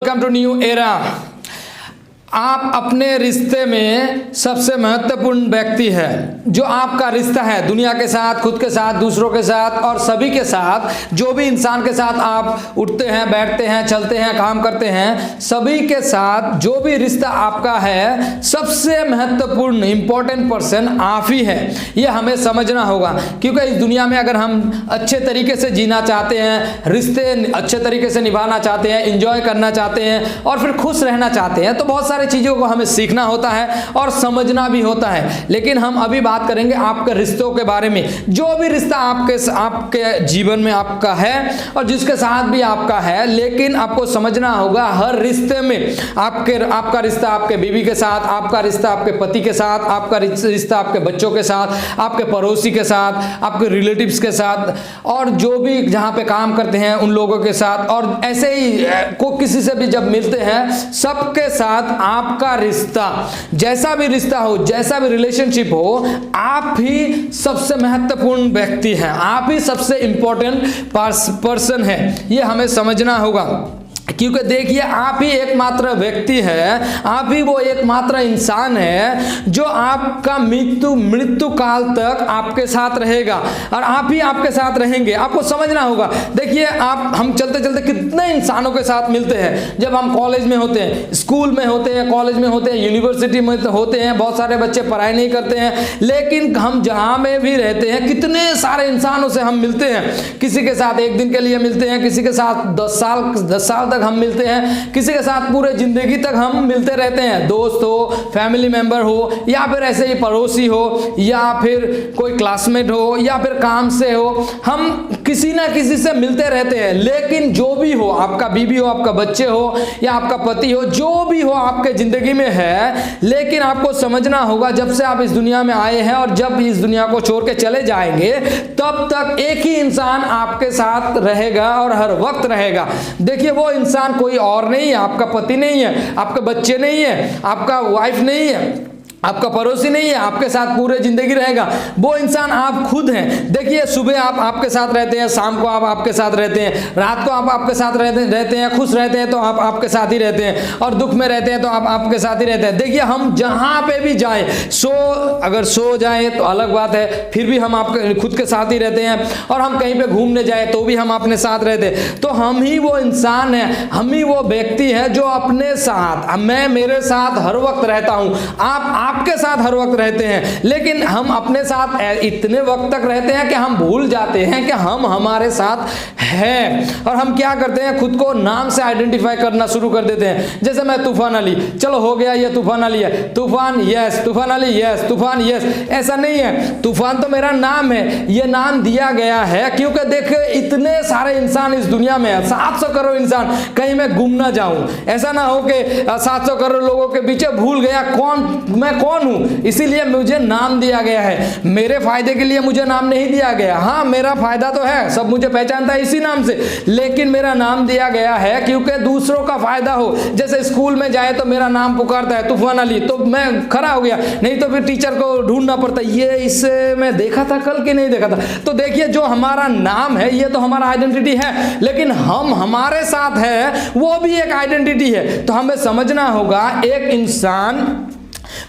Welcome to new era. आप अपने रिश्ते में सबसे महत्वपूर्ण व्यक्ति है। जो आपका रिश्ता है दुनिया के साथ, खुद के साथ, दूसरों के साथ और सभी के साथ, जो भी इंसान के साथ आप उठते हैं, बैठते हैं, चलते हैं, काम करते हैं, सभी के साथ जो भी रिश्ता आपका है, सबसे महत्वपूर्ण इंपॉर्टेंट पर्सन आप ही है। ये हमें समझना होगा, क्योंकि इस दुनिया में अगर हम अच्छे तरीके से जीना चाहते हैं, रिश्ते अच्छे तरीके से निभाना चाहते हैं, इंजॉय करना चाहते हैं और फिर खुश रहना चाहते हैं, तो बहुत सारी चीजों को हमें सीखना होता है और समझना भी होता है। लेकिन हम अभी बात करेंगे आपके रिश्तों के बारे में। जो भी रिश्ता आपके जीवन में आपका है और जिसके साथ भी आपका है, लेकिन आपको समझना होगा हर रिश्ते में आपका रिश्ता आपके बीवी के साथ, आपका रिश्ता आपके पति के साथ, आपका रिश्ता आपके बच्चों के साथ, आपके पड़ोसी के साथ, आपके रिलेटिव्स के साथ और जो भी जहां पे काम करते हैं उन लोगों के साथ, और ऐसे ही को किसी से भी जब मिलते हैं, सबके साथ आपका रिश्ता, जैसा भी रिश्ता हो, जैसा भी रिलेशनशिप हो, आप ही सबसे महत्वपूर्ण व्यक्ति हैं, आप ही सबसे इंपॉर्टेंट पर्सन है। ये हमें समझना होगा, क्योंकि देखिए आप ही एकमात्र व्यक्ति है, आप ही वो एकमात्र इंसान है जो आपका मृत्यु काल तक आपके साथ रहेगा और आप ही आपके साथ रहेंगे। आपको समझना होगा। देखिए हम चलते चलते कितने इंसानों के साथ मिलते हैं। जब हम कॉलेज में होते हैं, स्कूल में होते हैं, कॉलेज में होते हैं, यूनिवर्सिटी में होते हैं, बहुत सारे बच्चे पढ़ाई नहीं करते हैं, लेकिन हम जहाँ में भी रहते हैं कितने सारे इंसानों से हम मिलते हैं। किसी के साथ एक दिन के लिए मिलते हैं, किसी के साथ 10 साल तक हम मिलते हैं, किसी के साथ पूरे जिंदगी तक हम मिलते रहते हैं। दोस्त हो, फैमिली मेंबर हो, या फिर ऐसे ही पड़ोसी हो, या फिर कोई क्लासमेट हो, या फिर काम से हो, हम किसी ना किसी से मिलते रहते हैं। लेकिन जो भी हो, आपका बीवी हो, आपका बच्चे हो या आपका पति हो, जो भी हो आपके जिंदगी में है, लेकिन आपको समझना होगा जब से आप इस दुनिया में आए हैं और जब इस दुनिया को छोड़ के चले जाएंगे, तब तक एक ही इंसान आपके साथ रहेगा और हर वक्त रहेगा। देखिए वो इंसान कोई और नहीं है, आपका पति नहीं है, आपके बच्चे नहीं है, आपका वाइफ नहीं है, आपका पड़ोसी नहीं है, आपके साथ पूरे जिंदगी रहेगा। वो इंसान आप खुद हैं। देखिए सुबह आप आपके साथ रहते हैं, शाम को आप आपके साथ रहते हैं, रात को आप आपके साथ रहते हैं, खुश रहते हैं तो आप आपके साथ ही रहते हैं, और दुख में रहते हैं तो आप आपके साथ ही रहते हैं। देखिए हम जहां पे भी जाएं, अगर सो जाए तो अलग बात है, फिर भी हम आपके खुद के साथ ही रहते हैं, और हम कहीं पे घूमने जाए तो भी हम अपने साथ रहते हैं। तो हम ही वो इंसान है, हम ही वो व्यक्ति है जो अपने साथ, मैं मेरे साथ हर वक्त रहता हूं, आप आपके साथ हर वक्त रहते हैं, लेकिन हम अपने साथ इतने वक्त तक रहते हैं कि हम भूल जाते हैं कि हम हमारे साथ हैं, और हम क्या करते हैं, खुद को नाम से आइडेंटिफाई करना शुरू कर देते हैं। जैसे मैं तूफान अली, चलो हो गया ये तूफान अली है, तूफान यस, तूफान अली यस, तूफान यस। ऐसा नहीं है, तूफान तो मेरा नाम है, ये नाम दिया गया है क्योंकि देखिए इतने सारे इंसान इस दुनिया में है, 700 करोड़ इंसान, कहीं मैं गुम ना जाऊं। ऐसा ना हो कि 700 करोड़ लोगों के पीछे भूल गया मैं कौन हूं, इसीलिए मुझे नाम दिया गया है। मेरे फायदे के लिए मुझे नाम नहीं दिया गया। हाँ मेरा फायदा तो है, सब मुझे पहचानता है इसी नाम से, लेकिन मेरा नाम दिया गया है क्योंकि दूसरों का फायदा हो। जैसे स्कूल में जाए तो मेरा नाम पुकारता है तूफान अली, तो मैं खड़ा हो गया, नहीं तो फिर टीचर को ढूंढना पड़ता, ये इससे मैं देखा था कल कि नहीं देखा था। तो देखिए जो हमारा नाम है ये तो हमारा आइडेंटिटी है, लेकिन हम हमारे साथ है वो भी एक आइडेंटिटी है। तो हमें समझना होगा एक इंसान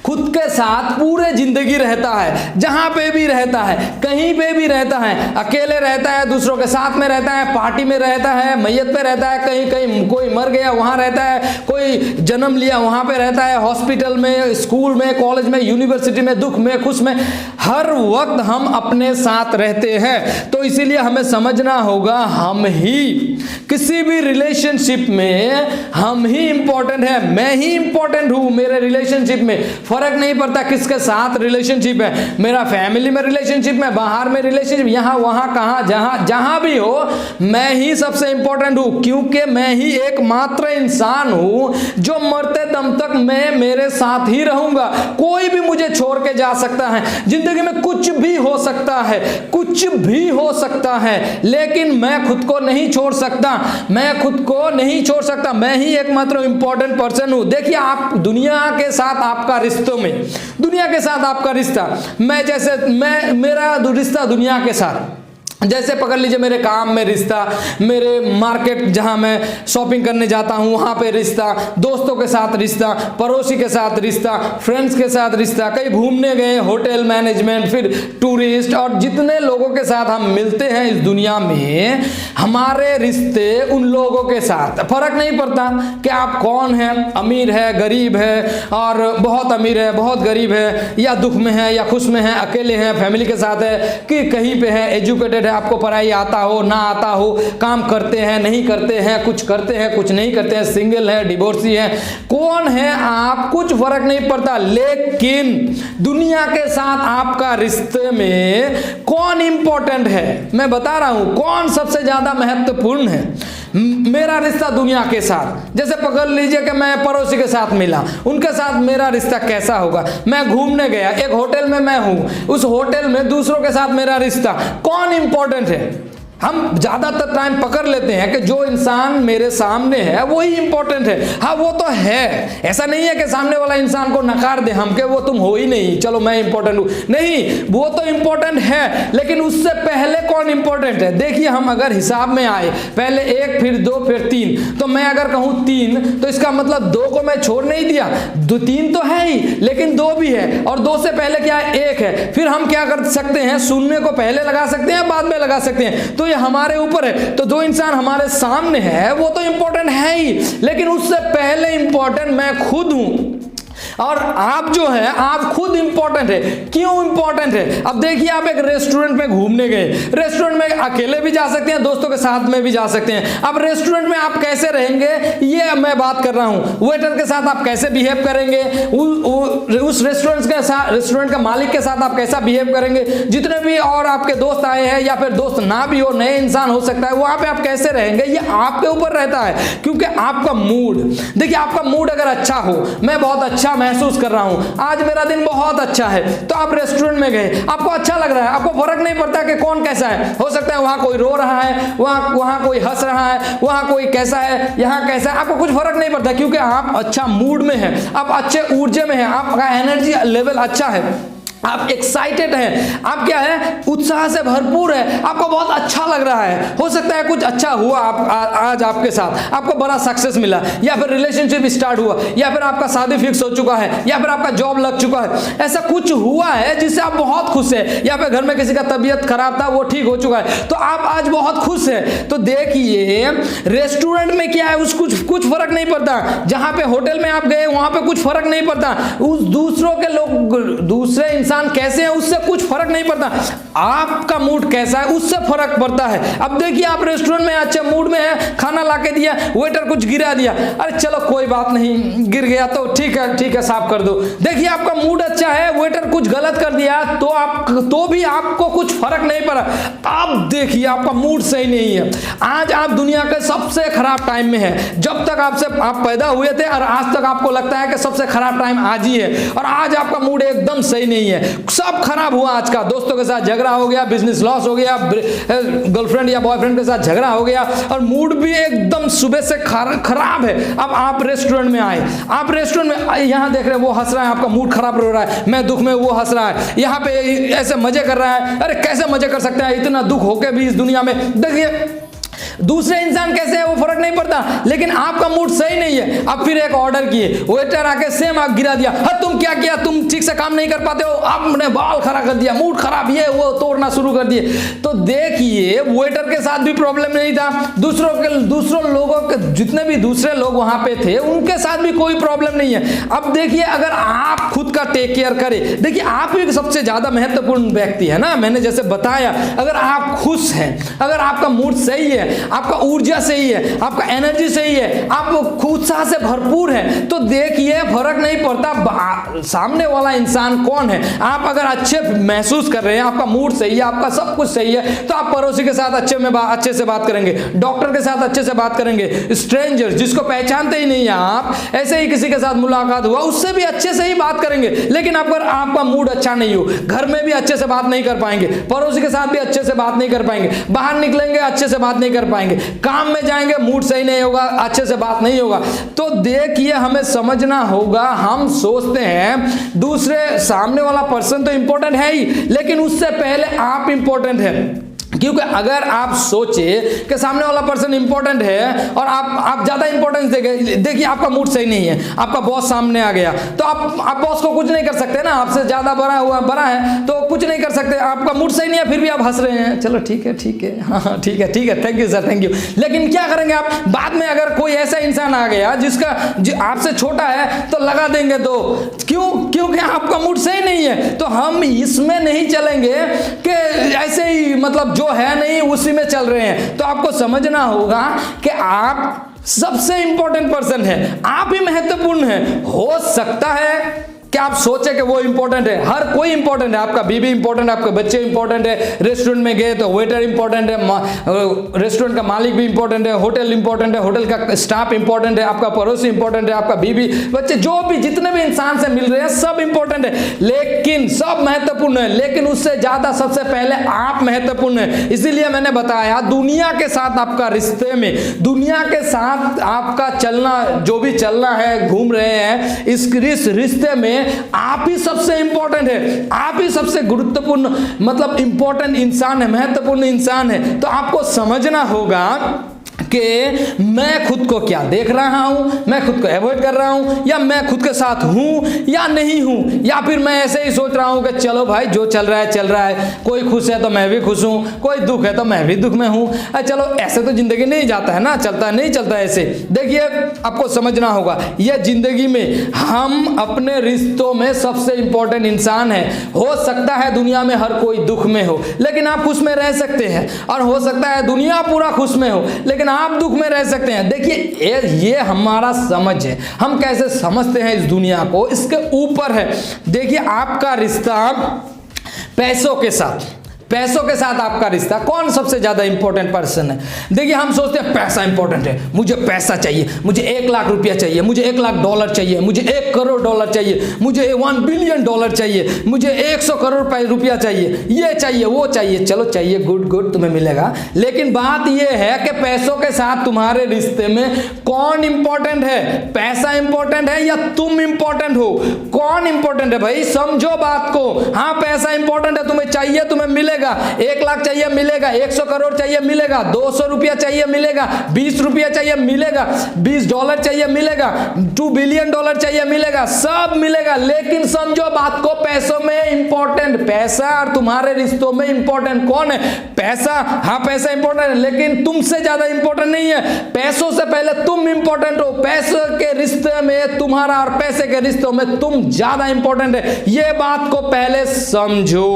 खुद के साथ पूरे जिंदगी रहता है, जहां पे भी रहता है, कहीं पे भी रहता है, अकेले रहता है, दूसरों के साथ में रहता है, पार्टी में रहता है, मैयत पे रहता है, कहीं कहीं कोई मर गया वहां रहता है, कोई जन्म लिया वहां पे रहता है, हॉस्पिटल में, स्कूल में, कॉलेज में, यूनिवर्सिटी में, दुख में, खुश में, हर वक्त हम अपने साथ रहते हैं। तो इसीलिए हमें समझना होगा हम ही किसी भी रिलेशनशिप में हम ही इंपॉर्टेंट है, मैं ही इंपॉर्टेंट हूं। मेरे रिलेशनशिप में फर्क नहीं पड़ता किसके साथ रिलेशनशिप है, मेरा फैमिली में रिलेशनशिप में, बाहर में रिलेशनशिप, यहां वहां कहां जहां भी हो, मैं ही सबसे इंपॉर्टेंट हूं, क्योंकि मैं ही एकमात्र इंसान हूं जो मरते दम तक मैं मेरे साथ ही रहूंगा। कोई भी मुझे छोड़ के जा सकता है, जिंदगी में कुछ भी हो सकता है, कुछ भी हो सकता है, लेकिन मैं खुद को नहीं छोड़ सकता, मैं खुद को नहीं छोड़ सकता, मैं ही एकमात्र इंपॉर्टेंट पर्सन हूं। देखिए आप दुनिया के साथ आपका रिश्तों में, दुनिया के साथ आपका रिश्ता, मेरा रिश्ता दुनिया के साथ, जैसे पकड़ लीजिए मेरे काम में रिश्ता, मेरे मार्केट जहाँ मैं शॉपिंग करने जाता हूँ वहाँ पे रिश्ता, दोस्तों के साथ रिश्ता, पड़ोसी के साथ रिश्ता, फ्रेंड्स के साथ रिश्ता, कहीं घूमने गए, होटल मैनेजमेंट, फिर टूरिस्ट, और जितने लोगों के साथ हम मिलते हैं इस दुनिया में, हमारे रिश्ते उन लोगों के साथ, फर्क नहीं पड़ता कि आप कौन हैं, अमीर है, गरीब है, और बहुत अमीर है, बहुत गरीब है, या दुख में है या खुश में है, अकेले हैं, फैमिली के साथ है, कि कहीं पे है, एजुकेटेड, आपको पढ़ाई आता हो ना आता हो, काम करते हैं नहीं करते हैं, कुछ करते हैं कुछ नहीं करते हैं, सिंगल है डिवोर्सी है, कौन है आप, कुछ फर्क नहीं पड़ता। लेकिन दुनिया के साथ आपका रिश्ते में कौन इंपॉर्टेंट है, मैं बता रहा हूं कौन सबसे ज्यादा महत्वपूर्ण है। मेरा रिश्ता दुनिया के साथ, जैसे पकड़ लीजिए कि मैं पड़ोसी के साथ मिला, उनके साथ मेरा रिश्ता कैसा होगा। मैं घूमने गया, एक होटल में मैं हूं, उस होटल में दूसरों के साथ मेरा रिश्ता, कौन इंपॉर्टेंट है। हम ज़्यादातर टाइम पकड़ लेते हैं कि जो इंसान मेरे सामने है वही इंपॉर्टेंट है। हाँ वो तो है, ऐसा नहीं है कि सामने वाला इंसान को नकार दे हम कि वो तुम हो ही नहीं, चलो मैं इंपॉर्टेंट हूँ, नहीं, वो तो इंपॉर्टेंट है, लेकिन उससे पहले कौन इंपॉर्टेंट है। देखिए हम अगर हिसाब में आए, पहले 1 फिर 2 फिर 3, तो मैं अगर कहूँ 3 तो इसका मतलब 2 को मैं छोड़ नहीं दिया, 3 तो है ही, लेकिन 2 भी है, और 2 से पहले क्या है, 1 है। फिर हम क्या कर सकते हैं, शून्य को पहले लगा सकते हैं, बाद में लगा सकते हैं, तो ये हमारे ऊपर है। तो जो इंसान हमारे सामने है वो तो इंपॉर्टेंट है ही, लेकिन उससे पहले इंपॉर्टेंट मैं खुद हूं, और आप जो है आप खुद इंपॉर्टेंट है। क्यों इंपॉर्टेंट है, अब देखिए आप एक रेस्टोरेंट में घूमने गए, रेस्टोरेंट में अकेले भी जा सकते हैं, दोस्तों के साथ में भी जा सकते हैं। अब रेस्टोरेंट में आप कैसे रहेंगे ये मैं बात कर रहा हूं, वेटर के साथ आप कैसे बिहेव करेंगे, उस रेस्टोरेंट का मालिक के साथ आप कैसा बिहेव करेंगे, जितने भी और आपके दोस्त आए हैं या फिर दोस्त ना भी हो, नए इंसान हो सकता है, वहां पे आप कैसे रहेंगे ये आपके ऊपर रहता है। क्योंकि आपका मूड, देखिए आपका मूड अगर अच्छा हो, मैं बहुत अच्छा महसूस कर रहा हूं, आज मेरा दिन बहुत अच्छा है, तो आप रेस्टोरेंट में गए, आपको अच्छा लग रहा है, आपको फर्क नहीं पड़ता कि कौन कैसा है। हो सकता है वहां कोई रो रहा है, वहां कोई हंस रहा है, वहां कोई कैसा है, यहां कैसा है, आपको कुछ फर्क नहीं पड़ता, क्योंकि आप अच्छा मूड में हैं, आप अच्छे ऊर्जा में हैं, आपका एनर्जी लेवल अच्छा है, आप एक्साइटेड हैं, आप क्या है, उत्साह से भरपूर है, आपको बहुत अच्छा लग रहा है। हो सकता है कुछ अच्छा हुआ आज आपके साथ, आपको बड़ा सक्सेस मिला, या फिर रिलेशनशिप स्टार्ट हुआ, या फिर आपका शादी फिक्स हो चुका है, या फिर आपका जॉब लग चुका है, ऐसा कुछ हुआ है जिससे आप बहुत खुश है, या फिर घर में किसी का तबीयत खराब था वो ठीक हो चुका है, तो आप आज बहुत खुश है। तो देखिए रेस्टोरेंट में क्या है, उस कुछ फर्क नहीं पड़ता, जहां पे होटल में आप गए वहां पे कुछ फर्क नहीं पड़ता, उस दूसरों के लोग, दूसरे इंसान कैसे हैं उससे कुछ फर्क नहीं पड़ता, आपका मूड कैसा है उससे फर्क पड़ता है। अब देखिए आप रेस्टोरेंट में अच्छे मूड में है, खाना लाके दिया, वेटर कुछ गिरा दिया, अरे चलो कोई बात नहीं, गिर गया तो ठीक है साफ कर दो। देखिए आपका मूड अच्छा है, वेटर कुछ गलत कर दिया तो भी आपको कुछ फर्क नहीं पड़ा। अब देखिए आपका मूड सही नहीं है, आज आप दुनिया के सबसे खराब टाइम में है, जब तक आप पैदा हुए थे और आज तक आपको लगता है कि सबसे खराब टाइम आज ही है, और आज आपका मूड एकदम सही नहीं है, सब खराब हुआ आज का, दोस्तों के साथ झगड़ा हो गया, बिजनेस लॉस हो गया, गर्लफ्रेंड या बॉयफ्रेंड के साथ झगड़ा हो गया, और मूड भी एकदम सुबह से खराब है। अब आप रेस्टोरेंट में आए, आप रेस्टोरेंट में यहां देख रहे हैं वो हंस रहा है, आपका मूड खराब हो रहा है, मैं दुख में वो हंस रहा है, यहां पे ऐसे मजे कर रहा है, अरे कैसे मजे कर सकते हैं, इतना दुख होके भी इस दुनिया में। देखिए दूसरे इंसान कैसे है वो फर्क नहीं पड़ता, लेकिन आपका मूड सही नहीं है। अब फिर एक ऑर्डर किए, वेटर आके सेम आग गिरा दिया, हाँ तुम क्या किया, तुम ठीक से काम नहीं कर पाते हो, आपने बाल खराब कर दिया, मूड खराब, ये वो तोड़ना शुरू कर दिए। तो देखिए वेटर के साथ भी प्रॉब्लम नहीं था, दूसरों लोगों के, जितने भी दूसरे लोग वहां पे थे उनके साथ भी कोई प्रॉब्लम नहीं है। अब देखिए अगर आप खुद का टेक केयर करें, देखिए आप ही सबसे ज्यादा महत्वपूर्ण व्यक्ति है ना, मैंने जैसे बताया, अगर आप खुश हैं, अगर आपका मूड सही है, आपका ऊर्जा सही है, आपका एनर्जी सही है, आप उत्साह से भरपूर है, तो देखिए फर्क नहीं पड़ता सामने वाला इंसान कौन है। आप अगर अच्छे महसूस कर रहे हैं, आपका मूड सही है, आपका सब कुछ सही है, तो आप पड़ोसी के साथ अच्छे से बात करेंगे, डॉक्टर के साथ अच्छे से बात करेंगे, स्ट्रेंजर जिसको पहचानते ही नहीं है आप, ऐसे ही किसी के साथ मुलाकात हुआ उससे भी अच्छे से ही बात करेंगे। लेकिन अगर आपका मूड अच्छा नहीं हो, घर में भी अच्छे से बात नहीं कर पाएंगे, पड़ोसी के साथ भी अच्छे से बात नहीं कर पाएंगे, बाहर निकलेंगे अच्छे से बात नहीं कर पाएंगे, काम में जाएंगे मूड सही नहीं होगा, अच्छे से बात नहीं होगा। तो देखिए हमें समझना होगा, हम सोचते हैं दूसरे सामने वाला पर्सन तो इंपॉर्टेंट है ही, लेकिन उससे पहले आप इंपॉर्टेंट है। क्योंकि अगर आप सोचे कि सामने वाला पर्सन इंपॉर्टेंट है और आप ज़्यादा इंपॉर्टेंस देंगे, देखिए आपका मूड सही नहीं है, आपका बॉस सामने आ गया तो आप बॉस को कुछ नहीं कर सकते ना, आपसे ज़्यादा बड़ा है तो कुछ नहीं कर सकते, आपका मूड सही नहीं है फिर भी आप हंस रहे हैं, चलो ठीक है हाँ ठीक है thank you sir thank you. लेकिन क्या करेंगे आप बाद में, अगर कोई ऐसा इंसान आ गया जो आपसे छोटा है तो लगा देंगे, तो क्योंकि आपका मूड सही नहीं है। तो हम इसमें नहीं चलेंगे कि ऐसे ही मतलब जो है नहीं उसी में चल रहे हैं। तो आपको समझना होगा कि आप सबसे इंपॉर्टेंट पर्सन है, आप ही महत्वपूर्ण है। हो सकता है कि आप सोचे कि वो इंपॉर्टेंट है, हर कोई इंपॉर्टेंट है, आपका बीवी इंपॉर्टेंट है, आपके बच्चे इंपॉर्टेंट है, रेस्टोरेंट में गए तो वेटर इंपॉर्टेंट है, रेस्टोरेंट का मालिक भी इंपॉर्टेंट है, होटल इंपॉर्टेंट है, होटल का स्टाफ इंपॉर्टेंट है, आपका पड़ोसी इंपॉर्टेंट है, आपका बीवी बच्चे जो भी जितने भी इंसान से मिल रहे हैं सब इंपॉर्टेंट है, लेकिन सब महत्वपूर्ण है, लेकिन उससे ज्यादा सबसे पहले आप महत्वपूर्ण है। इसीलिए मैंने बताया दुनिया के साथ आपका रिश्ते में, दुनिया के साथ आपका चलना जो भी चलना है, घूम रहे हैं, इस रिश्ते में आप ही सबसे इंपॉर्टेंट है, आप ही सबसे गुरुत्वपूर्ण मतलब इंपॉर्टेंट इंसान है, महत्वपूर्ण इंसान है। तो आपको समझना होगा कि मैं खुद को क्या देख रहा हूं, मैं खुद को अवॉइड कर रहा हूं, या मैं खुद के साथ हूं या नहीं हूं, या फिर मैं ऐसे ही सोच रहा हूं कि चलो भाई जो चल रहा है, कोई खुश है तो मैं भी खुश हूं, कोई दुख है तो मैं भी दुख में हूं। चलो ऐसे तो जिंदगी नहीं जाता है ना, नहीं चलता ऐसे। देखिए आपको समझना होगा यह जिंदगी में हम अपने रिश्तों में सबसे इंपॉर्टेंट इंसान है। हो सकता है दुनिया में हर कोई दुख में हो लेकिन आप खुश में रह सकते हैं, और हो सकता है दुनिया पूरा खुश में हो लेकिन आप दुख में रह सकते हैं। देखिए ये हमारा समझ है, हम कैसे समझते हैं इस दुनिया को, इसके ऊपर है। देखिए आपका रिश्ता पैसों के साथ आपका रिश्ता, कौन सबसे ज्यादा इंपॉर्टेंट पर्सन है? देखिए हम सोचते हैं पैसा इंपॉर्टेंट है, मुझे पैसा चाहिए, मुझे 1 लाख रुपया चाहिए, मुझे 1 लाख डॉलर चाहिए, मुझे 1 करोड़ डॉलर चाहिए, मुझे 1 बिलियन डॉलर चाहिए, मुझे 100 करोड़ रुपया चाहिए, ये चाहिए वो चाहिए। चलो चाहिए, गुड तुम्हें मिलेगा। लेकिन बात यह है कि पैसों के साथ तुम्हारे रिश्ते में कौन इंपॉर्टेंट है? पैसा इंपॉर्टेंट है या तुम इंपॉर्टेंट हो? कौन इंपॉर्टेंट है भाई? समझो बात को। हाँ पैसा इंपॉर्टेंट है, तुम्हें चाहिए, तुम्हें मिलेगा, 1 लाख चाहिए मिलेगा, 100 करोड़ चाहिए मिलेगा, 200 रुपया चाहिए मिलेगा, 20 रुपया चाहिए मिलेगा, 20 डॉलर चाहिए मिलेगा, 2 बिलियन डॉलर चाहिए मिलेगा, सब मिलेगा। लेकिन समझो बात को, पैसों में इंपॉर्टेंट पैसा और तुम्हारे रिश्तों में इंपॉर्टेंट कौन है? पैसा। हाँ पैसा इंपॉर्टेंट है लेकिन तुमसे ज्यादा इंपॉर्टेंट नहीं है, पैसों से पहले तुम इंपॉर्टेंट हो। पैसे के रिश्ते में तुम्हारा और पैसे के रिश्तों में तुम ज्यादा इंपॉर्टेंट है, ये बात को पहले समझो।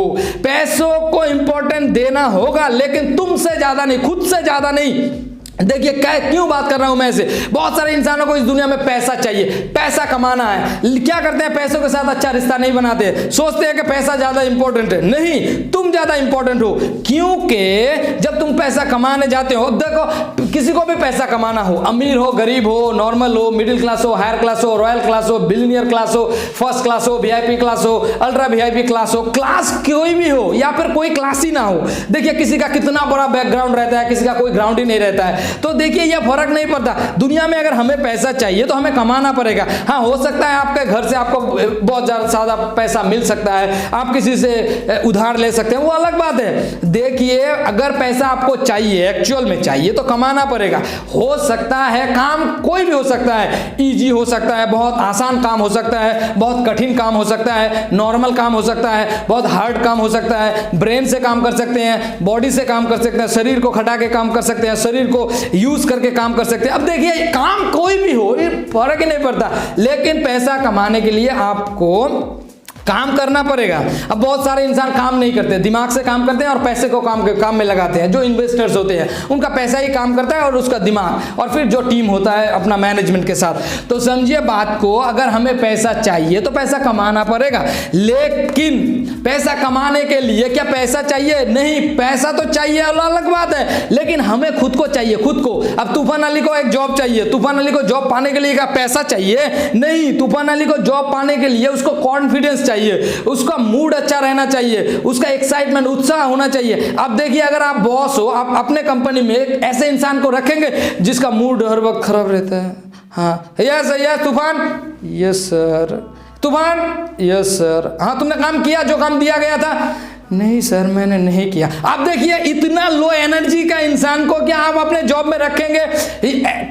पैसों को इंपॉर्टेंट देना होगा लेकिन तुमसे ज्यादा नहीं, खुद से ज्यादा नहीं। देखिए क्यों बात कर रहा हूं मैं ऐसे, बहुत सारे इंसानों को इस दुनिया में पैसा चाहिए, पैसा कमाना है। क्या करते हैं? पैसों के साथ अच्छा रिश्ता नहीं बनाते, सोचते हैं कि पैसा ज्यादा इंपॉर्टेंट है। नहीं, तुम ज्यादा इंपॉर्टेंट हो, क्योंकि जब तुम पैसा कमाने जाते हो, देखो किसी को भी पैसा कमाना हो, अमीर हो, गरीब हो, नॉर्मल हो, मिडिल क्लास हो, हायर क्लास हो, रॉयल क्लास हो, बिलियनियर क्लास हो, फर्स्ट क्लास हो, वीआईपी क्लास हो, अल्ट्रा वीआईपी क्लास हो, क्लास कोई भी हो या फिर कोई क्लास ही ना हो। देखिए किसी का कितना बड़ा बैकग्राउंड रहता है, किसी का कोई ग्राउंड ही नहीं रहता है। तो देखिए यह फर्क नहीं पड़ता। दुनिया में अगर हमें पैसा चाहिए तो हमें कमाना पड़ेगा। हाँ हो सकता है आपके घर से आपको बहुत ज्यादा पैसा मिल सकता है, आप किसी से उधार ले सकते हैं, वो अलग बात है। देखिए अगर पैसा आपको चाहिए, एक्चुअल में चाहिए, तो कमाना पड़ेगा। हो सकता है काम कोई भी हो सकता है, इजी हो सकता है, बहुत आसान काम हो सकता है, बहुत कठिन काम हो सकता है, नॉर्मल काम हो सकता है, बहुत हार्ड काम हो सकता है, ब्रेन से काम कर सकते हैं, बॉडी से काम कर सकते हैं, शरीर को खटा के काम कर सकते हैं, शरीर को यूज करके काम कर सकते हैं। अब देखिए काम कोई भी हो, ये फर्क ही नहीं पड़ता, लेकिन पैसा कमाने के लिए आपको काम करना पड़ेगा। अब बहुत सारे इंसान काम नहीं करते, दिमाग से काम करते हैं और पैसे को काम में लगाते हैं। जो इन्वेस्टर्स होते हैं उनका पैसा ही काम करता है और उसका दिमाग, और फिर जो टीम होता है अपना मैनेजमेंट के साथ। तो समझिए बात को, अगर हमें पैसा चाहिए तो पैसा कमाना पड़ेगा, लेकिन पैसा कमाने के लिए क्या पैसा चाहिए? नहीं, पैसा तो चाहिए, अलग बात है, लेकिन हमें खुद को चाहिए, खुद को। अब तूफान अली को एक जॉब चाहिए, तूफान अली को जॉब पाने के लिए क्या पैसा चाहिए? नहीं, तूफान अली को जॉब पाने के लिए उसको कॉन्फिडेंस चाहिए, उसका मूड अच्छा रहना चाहिए, उसका एक्साइटमेंट, उत्साह होना चाहिए। अब देखिए अगर आप बॉस हो, आप अपने कंपनी में ऐसे इंसान को रखेंगे जिसका मूड हर वक्त खराब रहता है। हाँ यस तूफान, यस सर, तूफान, यस सर, हाँ तुमने काम किया जो काम दिया गया था? नहीं सर मैंने नहीं किया। आप देखिए इतना लो एनर्जी का इंसान को क्या आप अपने जॉब में रखेंगे?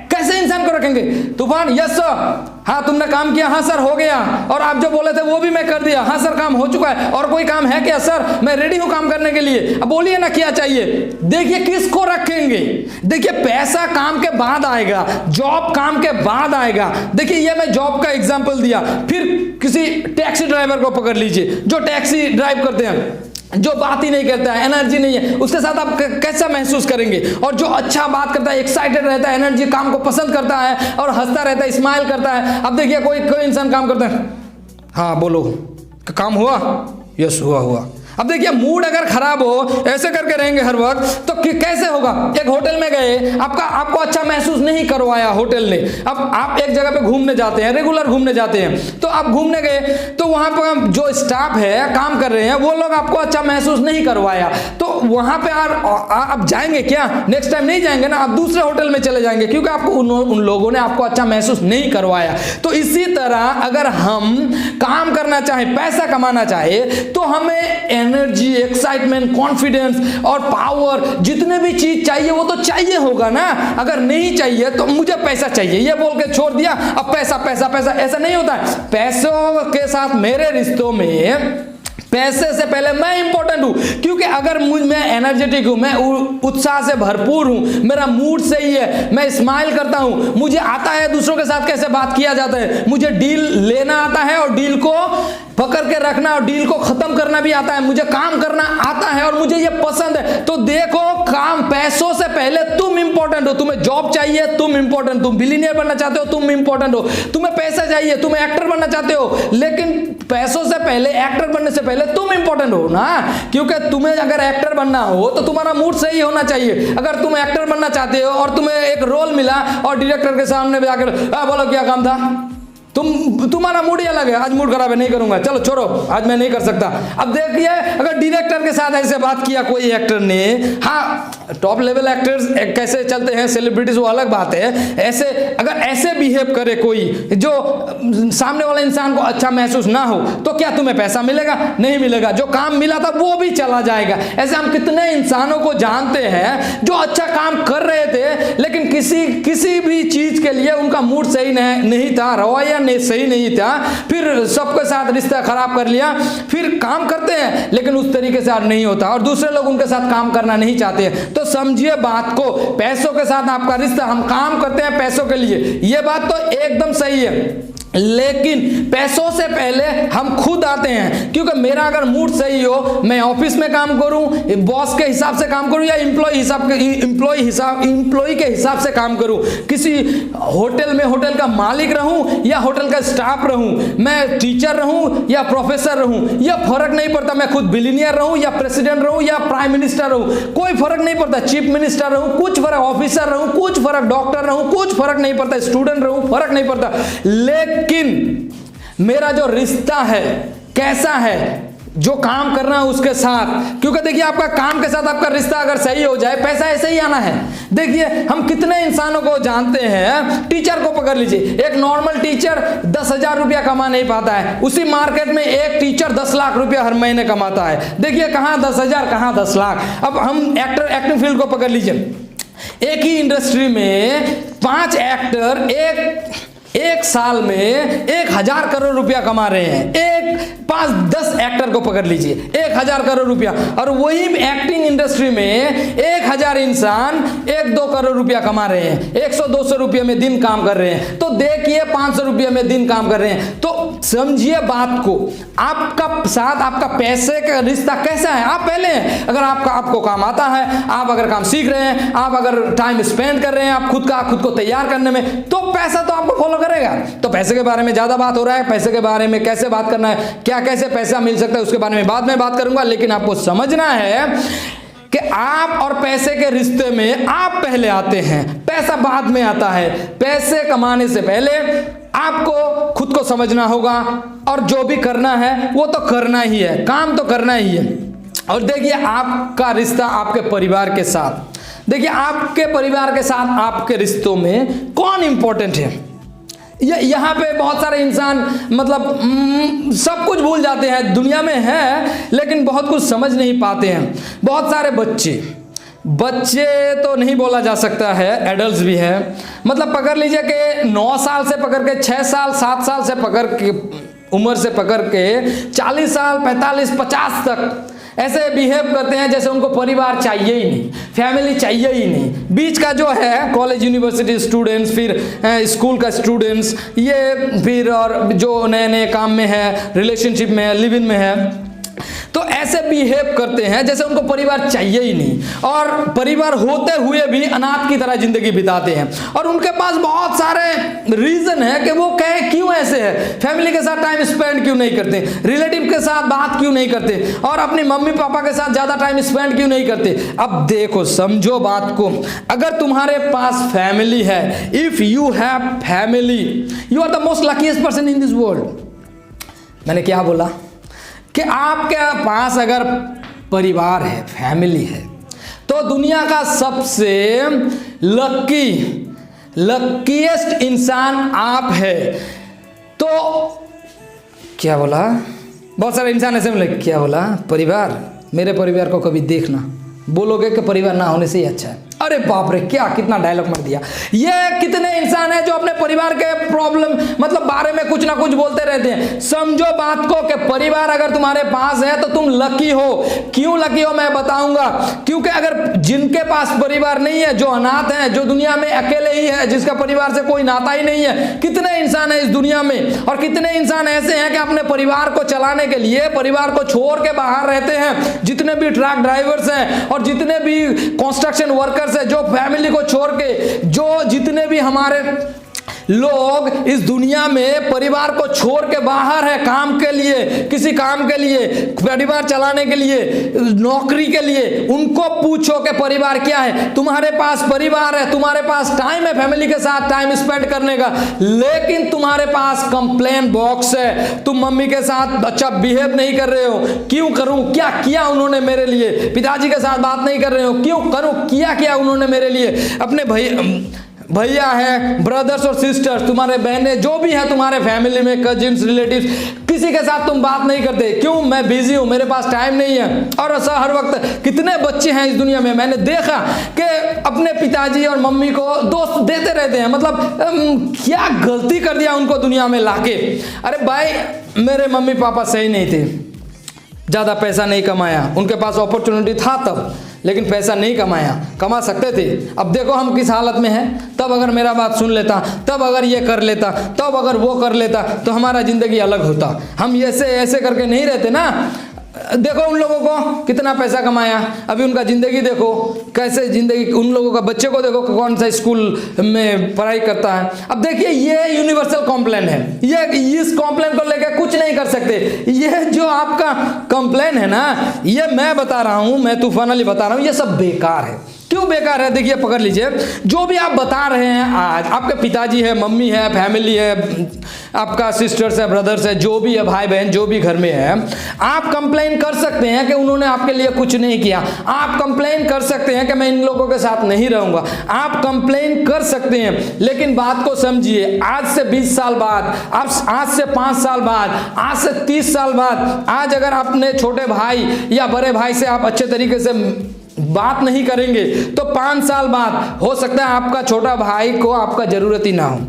कैसे इंसान को रखेंगे? तूफान, यस सर, हाँ तुमने काम किया, हाँ सर हो गया, और आप जो बोले थे वो भी मैं कर दिया, हाँ सर काम हो चुका है, और कोई काम है क्या सर? मैं रेडी हूं काम करने के लिए, अब बोलिए ना क्या चाहिए। देखिए किसको रखेंगे? देखिए पैसा काम के बाद आएगा, जॉब काम के बाद आएगा। देखिए ये मैं जॉब का एग्जांपल दिया, फिर किसी टैक्सी ड्राइवर को पकड़ लीजिए जो टैक्सी ड्राइव करते हैं, जो बात ही नहीं करता है, एनर्जी नहीं है, उसके साथ आप कैसा महसूस करेंगे? और जो अच्छा बात करता है, एक्साइटेड रहता है, एनर्जी, काम को पसंद करता है और हंसता रहता है, स्माइल करता है। अब देखिए कोई इंसान काम करता है, हाँ बोलो काम हुआ, यस हुआ। अब देखिए मूड अगर खराब हो, ऐसे करके रहेंगे हर वक्त, तो कैसे होगा? एक होटल में गए, आपको अच्छा महसूस नहीं करवाया होटल ने, अब आप एक जगह पे घूमने जाते हैं, रेगुलर घूमने जाते हैं, तो आप घूमने गए तो वहां पर जो स्टाफ है काम कर रहे हैं वो लोग आपको अच्छा महसूस नहीं करवाया, तो वहां पे आप जाएंगे क्या? नेक्स्ट टाइम नहीं जाएंगे ना, आप दूसरे होटल में चले जाएंगे, क्योंकि आपको उन लोगों ने आपको अच्छा महसूस नहीं करवाया। तो इसी तरह अगर हम काम करना चाहें, पैसा कमाना चाहे, तो हमें एनर्जी, एक्साइटमेंट, कॉन्फिडेंस और पावर, जितने भी चीज चाहिए वो तो चाहिए होगा ना। अगर नहीं चाहिए तो मुझे पैसा चाहिए ये बोल के छोड़ दिया, अब पैसा पैसा पैसा, ऐसा नहीं होता है। पैसों के साथ मेरे रिश्तों में पैसे से पहले मैं इंपॉर्टेंट हूं, क्योंकि अगर मैं एनर्जेटिक हूं, मैं उत्साह से भरपूर हूं, मेरा मूड सही है, मैं स्माइल करता हूं, मुझे आता है दूसरों के साथ कैसे बात किया जाता है, मुझे डील लेना आता है और डील को पकड़ के रखना और डील को खत्म करना भी आता है, मुझे काम करना आता है और मुझे ये पसंद है। तो देखो काम, पैसों से पहले तुम इंपॉर्टेंट हो। तुम्हें जॉब चाहिए, तुम इंपॉर्टेंट, तुम बिलियनियर बनना चाहते हो, तुम इंपॉर्टेंट हो। तुम्हें पैसा चाहिए, तुम एक्टर बनना चाहते हो, लेकिन पैसों से पहले, एक्टर बनने से पहले तुम इंपॉर्टेंट हो ना, क्योंकि तुम्हें अगर एक्टर बनना हो तो तुम्हारा मूड सही होना चाहिए। अगर तुम एक्टर बनना चाहते हो और तुम्हें एक रोल मिला और डायरेक्टर के सामने जाकर बोलो क्या काम था, तुम्हारा मूड ही अलग है, आज मूड खराब है, नहीं करूंगा, चलो छोड़ो आज मैं नहीं कर सकता। अब देखिए अगर डायरेक्टर के साथ ऐसे बात किया कोई एक्टर ने, हाँ टॉप लेवल एक्टर्स कैसे चलते हैं, सेलिब्रिटीज, वो अलग बात है, ऐसे अगर ऐसे बिहेव करे कोई जो सामने वाले इंसान को अच्छा महसूस ना हो, तो क्या तुम्हें पैसा मिलेगा? नहीं मिलेगा। जो काम मिला था वो भी चला जाएगा। ऐसे हम कितने इंसानों को जानते हैं जो अच्छा काम कर रहे थे, लेकिन किसी भी चीज के लिए उनका मूड सही नहीं था, रवैया सही नहीं था, फिर सबके साथ रिश्ता खराब कर लिया, फिर काम करते हैं लेकिन उस तरीके से नहीं होता और दूसरे लोग उनके साथ काम करना नहीं चाहते। तो समझिए बात को, पैसों के साथ आपका रिश्ता, हम काम करते हैं पैसों के लिए, ये बात तो एकदम सही है, लेकिन पैसों से पहले हम खुद आते हैं। क्योंकि मेरा अगर मूड सही हो, मैं ऑफिस में काम करूं, बॉस के हिसाब से काम करूं या एम्प्लॉय के हिसाब से काम करूं, किसी होटल में होटल का मालिक रहूं या होटल का स्टाफ रहूं, मैं टीचर रहूं या प्रोफेसर रहूं, यह फर्क नहीं पड़ता। मैं खुद बिलियनियर रहूं या प्रेसिडेंट रहूं या प्राइम मिनिस्टर रहूं, कोई फर्क नहीं पड़ता। चीफ मिनिस्टर रहूं, कुछ फर्क, ऑफिसर रहूं, कुछ फर्क, डॉक्टर रहूं, कुछ फर्क नहीं पड़ता, स्टूडेंट रहूं, फर्क नहीं पड़ता। लेकिन मेरा जो रिश्ता है कैसा है, जो काम करना है उसके साथ, क्योंकि देखिए आपका काम के साथ आपका रिश्ता अगर सही हो जाए, पैसा ऐसे ही आना है। देखिए हम कितने इंसानों को जानते हैं, टीचर को पकड़ लीजिए, एक नॉर्मल टीचर 10,000 रुपया कमा नहीं पाता है, उसी मार्केट में एक टीचर 10 लाख रुपया हर महीने कमाता है। देखिए कहां 10,000 कहां 10 लाख। अब हम एक्टिंग फील्ड को पकड़ लीजिए, एक ही इंडस्ट्री में 5 एक्टर एक साल में 1,000 करोड़ रुपया कमा रहे हैं। 5-10 एक्टर को पकड़ लीजिए, 1,000 करोड़ रुपया, और वही एक्टिंग इंडस्ट्री में 1,000 इंसान 1-2 करोड़ रुपया कमा रहे हैं, 100-200 रुपये में दिन काम कर रहे हैं। तो देखिए 500 रुपये में दिन काम कर रहे हैं। तो समझिए बात को, आपका साथ आपका पैसे का रिश्ता कैसा है। आप पहले हैं, अगर आपको काम आता है, आप अगर काम सीख रहे हैं, आप अगर टाइम स्पेंड कर रहे हैं, आप खुद को तैयार करने में, तो पैसा तो आपको फॉलो करेगा। तो पैसे के बारे में ज्यादा बात हो रहा है, पैसे के बारे में कैसे बात करना है, क्या कैसे पैसा मिल सकता है, उसके बारे में बाद में बात करूंगा। लेकिन आपको समझना है कि आप और पैसे के रिश्ते में आप पहले आते हैं, पैसा बाद में आता है। पैसे कमाने से पहले आपको खुद को समझना होगा, और जो भी करना है वो तो करना ही है, काम तो करना ही है। और देखिए आपका रिश्ता आपके परिवार के साथ, देखिए आपके परिवार के साथ आपके रिश्तों में कौन इंपॉर्टेंट है, यहाँ पे बहुत सारे इंसान मतलब सब कुछ भूल जाते हैं, दुनिया में है लेकिन बहुत कुछ समझ नहीं पाते हैं। बहुत सारे बच्चे तो नहीं बोला जा सकता है, एडल्ट्स भी है, मतलब पकड़ लीजिए कि 9 साल से पकड़ के 6 साल 7 साल से पकड़ के उम्र से पकड़ के 40 साल 45 50 तक ऐसे बिहेव करते हैं जैसे उनको परिवार चाहिए ही नहीं, फैमिली चाहिए ही नहीं। बीच का जो है कॉलेज यूनिवर्सिटी स्टूडेंट्स, फिर स्कूल का स्टूडेंट्स, ये फिर और जो नए नए काम में है, रिलेशनशिप में है, लिव इन में है, तो ऐसे बिहेव करते हैं जैसे उनको परिवार चाहिए ही नहीं, और परिवार होते हुए भी अनाथ की तरह जिंदगी बिताते हैं। और उनके पास बहुत सारे रीजन है कि वो कहे क्यों ऐसे है, फैमिली के साथ टाइम स्पेंड क्यों नहीं करते, रिलेटिव के साथ बात क्यों नहीं करते, और अपनी मम्मी पापा के साथ ज्यादा टाइम स्पेंड क्यों नहीं करते। अब देखो, समझो बात को, अगर तुम्हारे पास फैमिली है, if you have family, you are the most luckiest person in this world. मैंने क्या बोला कि आपके पास अगर परिवार है, फैमिली है, तो दुनिया का सबसे लकीएस्ट इंसान आप है। तो क्या बोला, बहुत सारे इंसान ऐसे बोले, क्या बोला, परिवार, मेरे परिवार को कभी देखना, बोलोगे कि परिवार ना होने से ही अच्छा है। अरे बाप रे, क्या कितना डायलॉग मार दिया। ये कितने इंसान हैं जो अपने परिवार के प्रॉब्लम मतलब बारे में कुछ ना कुछ बोलते रहते हैं। समझो बात को कि परिवार अगर तुम्हारे पास है तो तुम लकी हो। क्यों लकी हो मैं बताऊंगा। क्योंकि अगर जिनके पास परिवार नहीं है, जो अनाथ हैं, जो दुनिया में अकेले ही है, जिसका परिवार से कोई नाता ही नहीं है, कितने इंसान है इस दुनिया में। और कितने इंसान ऐसे हैं कि अपने परिवार को चलाने के लिए परिवार को छोड़ के बाहर रहते हैं। जितने भी ट्रक ड्राइवर्स हैं और जितने भी कंस्ट्रक्शन वर्कर्स है, जो फैमिली को छोड़ के, जो जितने भी हमारे लोग इस दुनिया में परिवार को छोड़ के बाहर है, काम के लिए, किसी काम के लिए, परिवार चलाने के लिए, नौकरी के लिए, उनको पूछो कि परिवार क्या है। तुम्हारे पास परिवार है, तुम्हारे पास टाइम है फैमिली के साथ टाइम स्पेंड करने का, लेकिन तुम्हारे पास कंप्लेन बॉक्स है। तुम मम्मी के साथ अच्छा बिहेव नहीं कर रहे हो, क्यों करूं, क्या किया उन्होंने मेरे लिए। पिताजी के साथ बात नहीं कर रहे हो, क्यों करूं, क्या किया उन्होंने मेरे लिए। अपने भैया है, ब्रदर्स और सिस्टर्स, तुम्हारे बहनें जो भी है तुम्हारे फैमिली में, कजिन्स, रिलेटिव्स, किसी के साथ तुम बात नहीं करते। क्यों, मैं बिजी हूं, मेरे पास टाइम नहीं है। और ऐसा हर वक्त कितने बच्चे हैं इस दुनिया में, मैंने देखा कि अपने पिताजी और मम्मी को दोस्त देते रहते हैं। मतलब क्या गलती कर दिया उनको दुनिया में लाके। अरे भाई, मेरे मम्मी पापा सही नहीं थे, ज़्यादा पैसा नहीं कमाया, उनके पास अपॉर्चुनिटी था तब, लेकिन पैसा नहीं कमाया, कमा सकते थे। अब देखो हम किस हालत में हैं। तब अगर मेरा बात सुन लेता, तब अगर ये कर लेता, तब अगर वो कर लेता, तो हमारा ज़िंदगी अलग होता। हम ऐसे ऐसे करके नहीं रहते ना। देखो उन लोगों को कितना पैसा कमाया, अभी उनका ज़िंदगी देखो कैसे ज़िंदगी, उन लोगों का बच्चे को देखो कौन सा स्कूल में पढ़ाई करता है। अब देखिए, ये यूनिवर्सल कॉम्प्लेन है, ये इस कॉम्प्लेन को लेकर कुछ नहीं कर सकते। ये जो आपका कॉम्प्लेन है ना, ये मैं बता रहा हूँ, मैं तूफान अली बता रहा हूँ, ये सब बेकार है। क्यों बेकार है, देखिए पकड़ लीजिए। जो भी आप बता रहे हैं आज, आपके पिताजी है, मम्मी है, फैमिली है, आपका सिस्टर्स है, ब्रदर्स है, जो भी है, भाई बहन जो भी घर में है, आप कंप्लेन कर सकते हैं कि उन्होंने आपके लिए कुछ नहीं किया। आप कंप्लेन कर सकते हैं कि मैं इन लोगों के साथ नहीं रहूंगा। आप कंप्लेन कर सकते हैं, लेकिन बात को समझिए। आज से 20 साल बाद, आज से 5 साल बाद, आज से 30 साल बाद, आज अगर अपने छोटे भाई या बड़े भाई से आप अच्छे तरीके से बात नहीं करेंगे, तो 5 साल बाद हो सकता है आपका छोटा भाई को आपका जरूरत ही ना हो।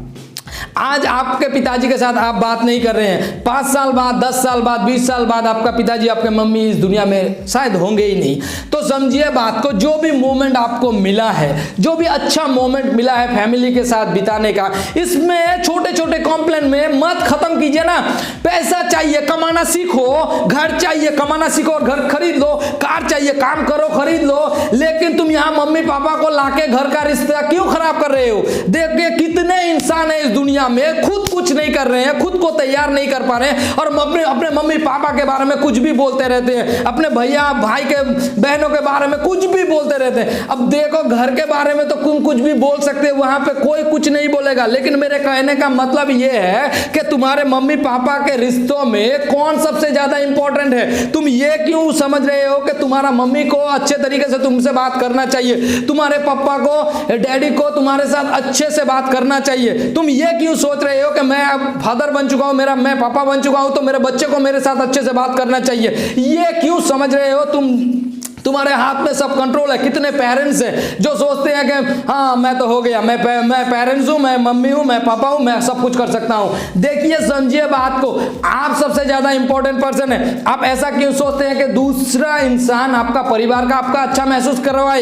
आज आपके पिताजी के साथ आप बात नहीं कर रहे हैं, 5 साल बाद, 10 साल बाद, 20 साल बाद आपका पिताजी, आपके मम्मी इस दुनिया में शायद होंगे ही नहीं। तो समझिए बात को, जो भी मोमेंट आपको मिला है, जो भी अच्छा मोमेंट मिला है फैमिली के साथ बिताने का, इसमें छोटे छोटे कॉम्प्लेन में मत खत्म कीजिए ना। पैसा चाहिए, कमाना सीखो, घर चाहिए, कमाना सीखो और घर खरीद लो, कार चाहिए, काम करो, खरीद लो, लेकिन तुम यहाँ मम्मी पापा को लाके घर का रिश्ता क्यों खराब कर रहे हो। देखिए कितने इंसान है इस दुनिया में खुद कुछ नहीं कर रहे हैं, खुद को तैयार नहीं कर पा रहे हैं, और अपने मम्मी पापा के बारे में कुछ भी बोलते रहते हैं, अपने भैया भाई के बहनों के बारे में कुछ भी बोलते रहते हैं। अब देखो, घर के बारे में तो तुम कुछ भी बोल सकते हो, वहां पे कोई कुछ नहीं बोलेगा, लेकिन मेरे कहने का मतलब ये है कि तुम्हारे मम्मी पापा के रिश्तों में कौन सबसे ज्यादा इंपॉर्टेंट है। तुम ये क्यों समझ रहे हो कि तुम्हारा मम्मी को अच्छे तरीके से तुमसे बात करना चाहिए, तुम्हारे पापा को, डैडी को तुम्हारे साथ अच्छे से बात करना चाहिए। तुम ये ये क्यों सोच रहे हो कि मैं अब फादर बन चुका हूं, मैं पापा बन चुका हूं, तो मेरे बच्चे को मेरे साथ अच्छे से बात करना चाहिए? ये क्यों समझ रहे हो तुम्हारे हाथ में सब कंट्रोल है? कितने पेरेंट्स हैं जो सोचते हैं कि हाँ मैं तो हो गया, मैं पेरेंट्स हूं, मैं मम्मी हूं, मैं पापा हूं, मैं सब कुछ कर सकता हूं। देखिए, समझिए बात को, आप सबसे ज्यादा इंपॉर्टेंट पर्सन है। आप ऐसा क्यों सोचते हैं कि दूसरा इंसान, आपका परिवार का आपका अच्छा महसूस करवाए?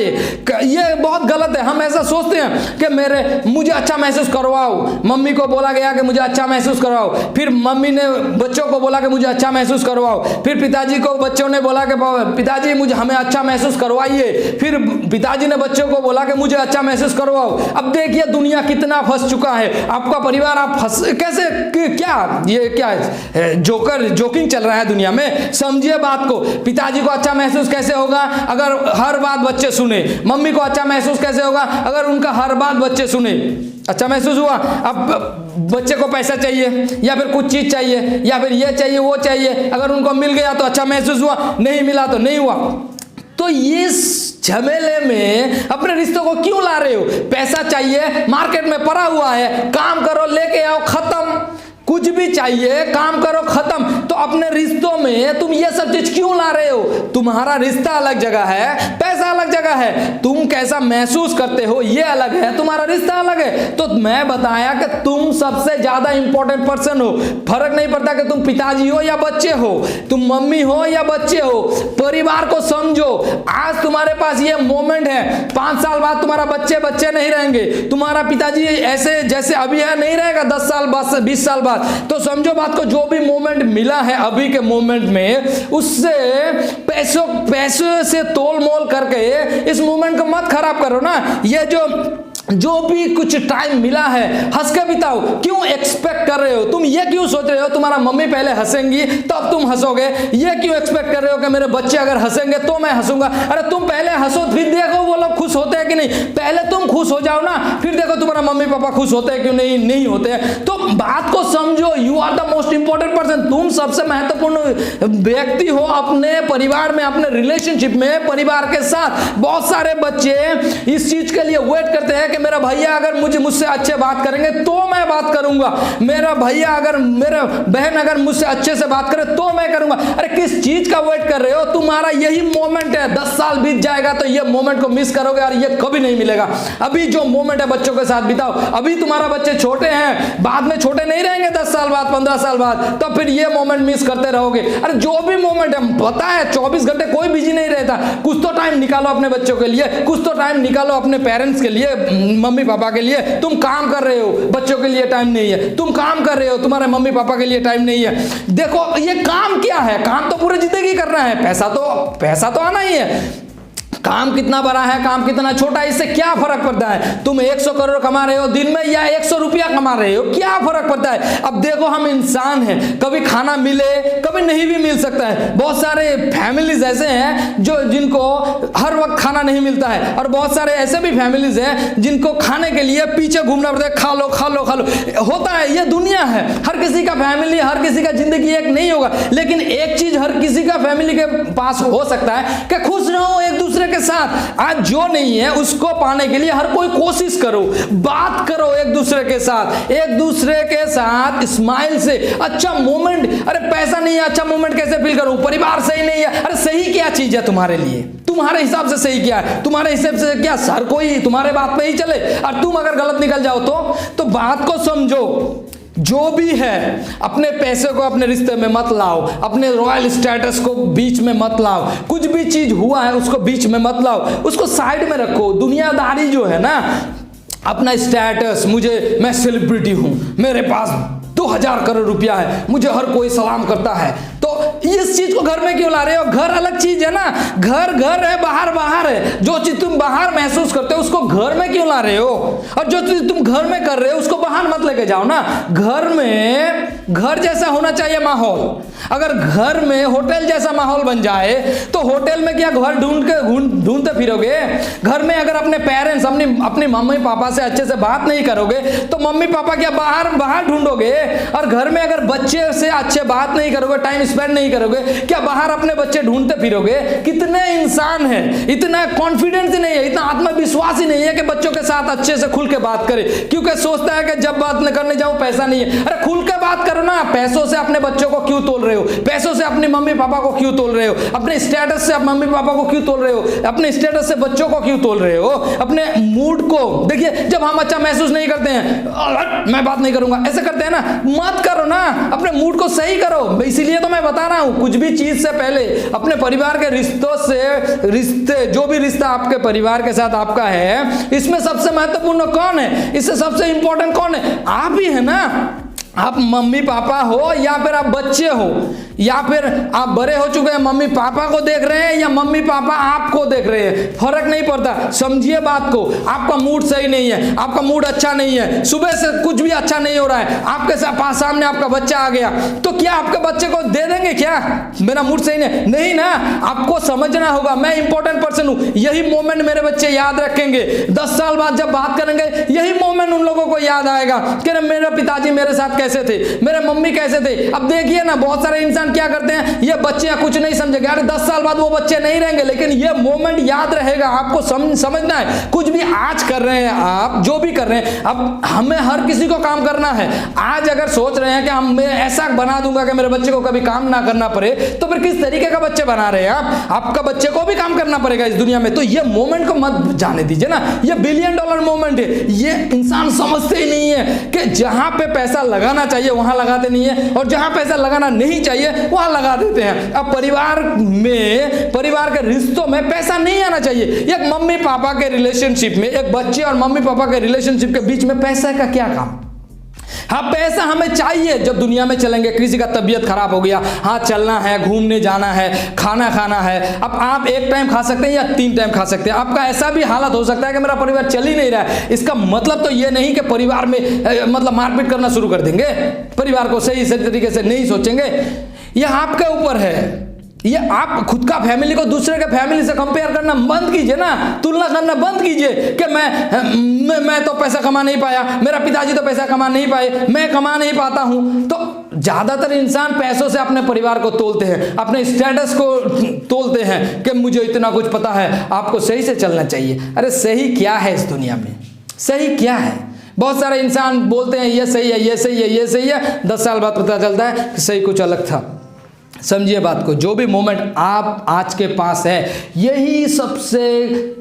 ये बहुत गलत है। हम ऐसा सोचते हैं कि मुझे अच्छा महसूस करवाओ, मम्मी को बोला गया कि मुझे अच्छा महसूस करवाओ, फिर मम्मी ने बच्चों को बोला कि मुझे अच्छा महसूस करवाओ, फिर पिताजी को बच्चों ने बोला कि पिताजी मुझे हमें अच्छा महसूस करवाइए, फिर पिताजी ने बच्चों को बोला कि मुझे अच्छा महसूस करवाओ। अब देखिए दुनिया कितना फंस चुका है, आपका परिवार, आप फंस कैसे, क्या ये क्या है? जोकिंग चल रहा है दुनिया में। समझिए बात को, पिताजी को अच्छा महसूस कैसे होगा अगर हर बात बच्चे सुने? मम्मी को अच्छा महसूस कैसे होगा अगर उनका हर बात बच्चे सुने? अच्छा महसूस हुआ। अब बच्चे को पैसा चाहिए या फिर कुछ चीज चाहिए या फिर ये चाहिए वो चाहिए, अगर उनको मिल गया तो अच्छा महसूस हुआ, नहीं मिला तो नहीं हुआ। तो ये झमेले में अपने रिश्तों को क्यों ला रहे हो? पैसा चाहिए, मार्केट में पड़ा हुआ है, काम करो लेके आओ, खत्म। कुछ भी चाहिए, काम करो, खत्म। तो अपने रिश्तों में तुम ये सब चीज क्यों ला रहे हो? तुम्हारा रिश्ता अलग जगह है, पैसा अलग जगह है, तुम कैसा महसूस करते हो ये अलग है, तुम्हारा रिश्ता अलग है। तो मैं बताया कि तुम सबसे ज्यादा इंपॉर्टेंट पर्सन हो। फर्क नहीं पड़ता कि तुम पिताजी हो या बच्चे हो, तुम मम्मी हो या बच्चे हो। परिवार को समझो। आज तुम्हारे पास ये मोमेंट है, 5 साल बाद तुम्हारा बच्चे नहीं रहेंगे, तुम्हारा पिताजी ऐसे जैसे अभी है नहीं रहेगा 10 साल बाद, 20 साल बाद। तो समझो बात को, जो भी मोमेंट मिला है अभी के मोमेंट में, उससे पैसों से तोल मोल करके इस मोमेंट को मत खराब करो ना। ये जो भी कुछ टाइम मिला है हंस के बिताओ। क्यों एक्सपेक्ट कर रहे हो? तुम ये क्यों सोच रहे हो तुम्हारा मम्मी पहले हंसेंगी तब तुम हंसोगे? ये क्यों एक्सपेक्ट कर रहे हो कि मेरे बच्चे अगर हंसेंगे तो मैं हंसूंगा? अरे तुम पहले हंसो, फिर देखो वो लोग खुश होते हैं कि नहीं। पहले तुम खुश हो जाओ ना, फिर देखो तुम्हारा मम्मी पापा खुश होते हैं क्यों नहीं होते हैं। तो बात को समझो, you are the most important person. तुम सबसे महत्वपूर्ण व्यक्ति हो अपने परिवार में, अपने रिलेशनशिप में, परिवार के साथ। बहुत सारे बच्चे इस चीज के लिए वेट करते हैं कि मेरा भैया अगर मुझसे अच्छे बात करेंगे तो मैं बात करूंगा, मेरा बहन अगर मुझसे अच्छे से बात करे तो मैं करूंगा। अरे किस चीज का वेट कर रहे हो? तुम्हारा यही मोमेंट है। 10 साल बीत जाएगा तो ये मोमेंट को मिस करोगे और ये कभी नहीं मिलेगा। अभी जो मोमेंट है बच्चों के साथ बिताओ। अभी तुम्हारा बच्चे छोटे हैं, बाद में छोटे नहीं रहेंगे 10 साल बाद, 15 साल बाद, तो फिर ये मोमेंट मिस करते रहोगे। अरे जो भी मोमेंट है, पता है 24 घंटे कोई बिजी नहीं रहता। कुछ तो टाइम निकालो अपने बच्चों के लिए, कुछ तो टाइम निकालो अपने पेरेंट्स के लिए, मम्मी पापा के लिए। तुम काम कर रहे हो, बच्चों के लिए टाइम नहीं है। तुम काम कर रहे हो, तुम्हारे मम्मी पापा के लिए टाइम नहीं है। देखो ये काम क्या है? काम तो पूरी जिंदगी करना है। पैसा तो आना ही है। काम कितना बड़ा है, काम कितना छोटा है, इससे क्या फर्क पड़ता है? तुम 100 करोड़ कमा रहे हो दिन में या 100 रुपया कमा रहे हो, क्या फर्क पड़ता है? अब देखो हम इंसान हैं, कभी खाना मिले कभी नहीं भी मिल सकता है। बहुत सारे फैमिलीज ऐसे हैं जिनको हर वक्त खाना नहीं मिलता है, और बहुत सारे ऐसे भी फैमिलीज हैं जिनको खाने के लिए पीछे घूमना पड़ता है। खा लो खा लो खा लो, होता है, ये दुनिया है। हर किसी का फैमिली, हर किसी का जिंदगी एक नहीं होगा। लेकिन एक चीज हर किसी का फैमिली के पास हो सकता है कि खुश रहो एक दूसरे के साथ। आज जो नहीं है उसको पाने के लिए हर कोई कोशिश करो, बात करो एक दूसरे के साथ, एक दूसरे के साथ स्माइल से। अच्छा मोमेंट, अरे पैसा नहीं है, अच्छा मोमेंट कैसे फील करूं? परिवार सही नहीं है, अरे सही क्या चीज है तुम्हारे लिए? तुम्हारे हिसाब से सही क्या है? तुम्हारे हिसाब से क्या हर कोई तुम्हारे बात पे ही चले और तुम अगर गलत निकल जाओ तो बात को समझो। जो भी है अपने पैसे को अपने रिश्ते में मत लाओ, अपने रॉयल स्टेटस को बीच में मत लाओ। कुछ भी चीज हुआ है उसको बीच में मत लाओ, उसको साइड में रखो। दुनियादारी जो है ना, अपना स्टेटस, मैं सेलिब्रिटी हूं, मेरे पास 2000 करोड़ रुपया है, मुझे हर कोई सलाम करता है, तो इस चीज को घर में क्यों ला रहे हो? घर अलग चीज है ना, घर है, बाहर है। जो चीज तुम बाहर महसूस करते हो उसको घर में क्यों ला रहे हो? और जो चीज तुम घर में कर रहे हो उसको बाहर मत लेके जाओ ना। घर जैसा होना चाहिए माहौल। अगर घर में होटल जैसा माहौल बन जाए तो होटल में क्या घर ढूंढते फिरोगे? घर में अगर अपने पेरेंट्स, अपने मम्मी पापा से अच्छे से बात नहीं करोगे तो मम्मी पापा क्या बाहर ढूंढोगे? और घर में अगर बच्चे से अच्छे बात नहीं करोगे, टाइम स्पेंड नहीं करोगे? क्या बाहर अपने बच्चे ढूंढते फिरोगे? कितने इंसान हैं इतना कॉन्फिडेंस नहीं है, इतना आत्मविश्वास ही नहीं है कि बच्चों के साथ अच्छे से खुल के बात करे, क्योंकि सोचता है कि जब बात करने जाऊं पैसा नहीं है। अरे खुल के बात करो ना। पैसों से अपने बच्चों को क्यों तोल रहे हो? पैसों से अपने मम्मी पापा को क्यों तोल रहे हो? अपने स्टेटस से मम्मी पापा को क्यों तोल रहे हो? अपने स्टेटस से बच्चों को क्यों तोल रहे हो? अपने मूड को देखिए, जब हम अच्छा महसूस नहीं करते हैं, मैं बात नहीं करूंगा, ऐसे करते हैं ना, मत करो ना। अपने मूड को सही करो। इसीलिए तो मैं बता रहा हूं, कुछ भी चीज से पहले अपने परिवार के रिश्तों से, रिश्ते जो भी रिश्ता आपके परिवार के साथ आपका है, इसमें सबसे महत्वपूर्ण कौन है? इससे सबसे इंपॉर्टेंट कौन है? आप ही है ना। आप मम्मी पापा हो या फिर आप बच्चे हो, या फिर आप बड़े हो चुके हैं, मम्मी पापा को देख रहे हैं या मम्मी पापा आपको देख रहे हैं, फर्क नहीं पड़ता। समझिए बात को। आपका मूड सही नहीं है, आपका मूड अच्छा नहीं है, सुबह से कुछ भी अच्छा नहीं हो रहा है, आपके सामने आपका बच्चा आ गया, तो क्या आपके बच्चे को दे देंगे क्या मेरा मूड सही नहीं ना? आपको समझना होगा, मैं इंपॉर्टेंट पर्सन हूं। यही मोमेंट मेरे बच्चे याद रखेंगे। 10 साल बाद जब बात करेंगे, यही मोमेंट उन लोगों को याद आएगा कि मेरे पिताजी मेरे साथ कैसे थे, मेरे मम्मी कैसे थे। अब देखिए ना, बहुत सारे इंसान क्या करते हैं, ये बच्चे कुछ नहीं समझेंगे। अरे 10 साल बाद वो बच्चे नहीं रहेंगे, लेकिन ये मोमेंट याद रहेगा। आपको समझना है, कुछ भी आज कर रहे हैं, आप जो भी कर रहे हैं, अब हमें हर किसी को काम करना है। आज अगर सोच रहे हैं कि मैं ऐसा बना दूंगा कि मेरे बच्चे को कभी काम ना करना पड़े, तो फिर किस तरीके का बच्चे बना रहे हैं आप? आपका बच्चे को भी काम करना पड़ेगा इस दुनिया में। तो ये मोमेंट को मत जाने दीजिए ना। ये $1 बिलियन मोमेंट है। ये इंसान समझते ही नहीं है कि जहां पे पैसा लगाना चाहिए वहां लगाते नहीं है, और जहां पैसा लगाना नहीं चाहिए वहां लगा देते हैं। अब परिवार के रिश्तों में पैसा नहीं आना चाहिए। एक मम्मी पापा के रिलेशनशिप में, एक बच्चे और मम्मी पापा के रिलेशनशिप के बीच में पैसे का क्या काम? हाँ, पैसा हमें चाहिए जब दुनिया में चलेंगे। किसी का तबीयत खराब हो गया, हाँ चलना है, घूमने जाना है, खाना खाना है। अब आप एक टाइम खा सकते हैं या 3 टाइम खा सकते हैं। आपका ऐसा भी हालत हो सकता है कि मेरा परिवार चल ही नहीं रहा है। इसका मतलब तो ये नहीं कि परिवार में मतलब मारपीट करना शुरू कर देंगे, परिवार को सही तरीके से नहीं सोचेंगे। यह आपके ऊपर है। ये आप खुद का फैमिली को दूसरे के फैमिली से कंपेयर करना बंद कीजिए ना, तुलना करना बंद कीजिए कि मैं तो पैसा कमा नहीं पाया, मेरा पिताजी तो पैसा कमा नहीं पाए, मैं कमा नहीं पाता हूं। तो ज्यादातर इंसान पैसों से अपने परिवार को तोलते हैं, अपने स्टेटस को तोलते हैं कि मुझे इतना कुछ पता है, आपको सही से चलना चाहिए। अरे सही क्या है इस दुनिया में? सही क्या है? बहुत सारे इंसान बोलते हैं ये सही है, ये सही है, ये सही है, 10 साल बाद पता चलता है कि सही कुछ अलग था। समझिए बात को। जो भी मोमेंट आप आज के पास है, यही सबसे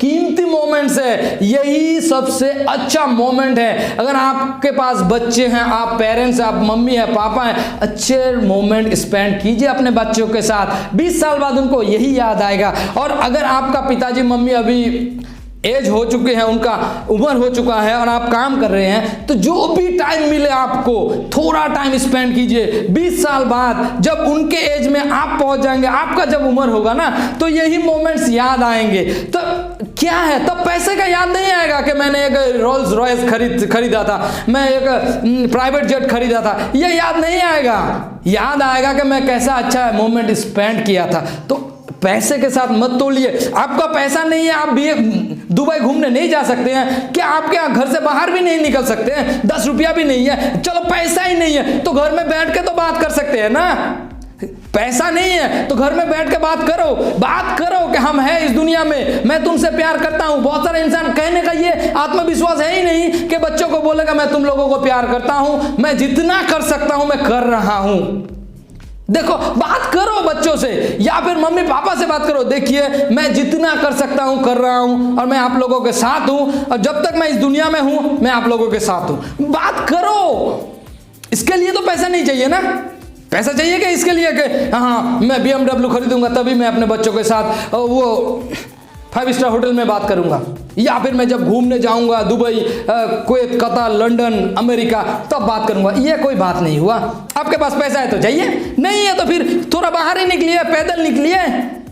कीमती मोमेंट्स है, यही सबसे अच्छा मोमेंट है। अगर आपके पास बच्चे हैं, आप पेरेंट्स हैं, आप मम्मी हैं, पापा हैं, अच्छे मोमेंट स्पेंड कीजिए अपने बच्चों के साथ। 20 साल बाद उनको यही याद आएगा। और अगर आपका पिताजी मम्मी अभी एज हो चुके हैं, उनका उम्र हो चुका है और आप काम कर रहे हैं, तो जो भी टाइम मिले आपको थोड़ा टाइम स्पेंड कीजिए। 20 साल बाद जब उनके एज में आप पहुंच जाएंगे, आपका जब उम्र होगा ना, तो यही मोमेंट्स याद आएंगे। तो क्या है, तब पैसे का याद नहीं आएगा कि मैंने एक रोल्स रॉयस खरीदा था, मैं एक प्राइवेट जेट खरीदा था, ये याद नहीं आएगा। याद आएगा कि मैं कैसा अच्छा मोमेंट स्पेंड किया था। तो पैसे के साथ मत तोलिए। आपका पैसा नहीं है, आप भी दुबई घूमने नहीं जा सकते हैं क्या? आपके यहाँ घर से बाहर भी नहीं निकल सकते हैं? 10 रुपया भी नहीं है, चलो पैसा ही नहीं है तो घर में बैठ के तो बात कर सकते हैं ना। पैसा नहीं है तो घर में बैठ के बात करो कि हम हैं इस दुनिया में, मैं तुमसे प्यार करता हूं। बहुत सारे इंसान कहने का ये आत्मविश्वास है ही नहीं कि बच्चों को बोलेगा मैं तुम लोगों को प्यार करता हूं, मैं जितना कर सकता हूं मैं कर रहा हूं। देखो, बात करो बच्चों से या फिर मम्मी पापा से बात करो। देखिए, मैं जितना कर सकता हूं कर रहा हूं और मैं आप लोगों के साथ हूं, और जब तक मैं इस दुनिया में हूं मैं आप लोगों के साथ हूं। बात करो। इसके लिए तो पैसा नहीं चाहिए ना। पैसा चाहिए कि इसके लिए कि हाँ मैं BMW खरीदूंगा तभी मैं अपने बच्चों के साथ वो 5 स्टार होटल में बात करूंगा, या फिर मैं जब घूमने जाऊंगा Dubai, Kuwait, Qatar, London, America, तब बात करूंगा। ये कोई बात नहीं हुआ। आपके पास पैसा है तो जाइए, नहीं है तो फिर थोड़ा बाहर ही निकलिए, पैदल निकलिए।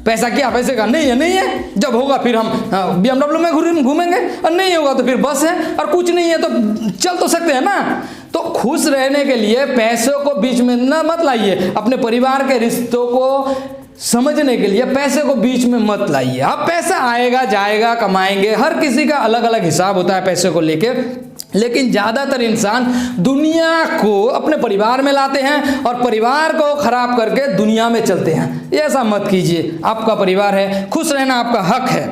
पैसा क्या, पैसे का नहीं है। जब होगा फिर हम BMW में घूमेंगे, और नहीं होगा तो फिर बस है, और कुछ नहीं है तो चल तो सकते हैं ना। तो खुश रहने के लिए पैसों को बीच में ना मत लाइए। अपने परिवार के रिश्तों को समझने के लिए पैसे को बीच में मत लाइए। अब पैसा आएगा जाएगा, कमाएंगे, हर किसी का अलग अलग हिसाब होता है पैसे को लेकर। लेकिन ज़्यादातर इंसान दुनिया को अपने परिवार में लाते हैं और परिवार को खराब करके दुनिया में चलते हैं। ये ऐसा मत कीजिए। आपका परिवार है, खुश रहना आपका हक है,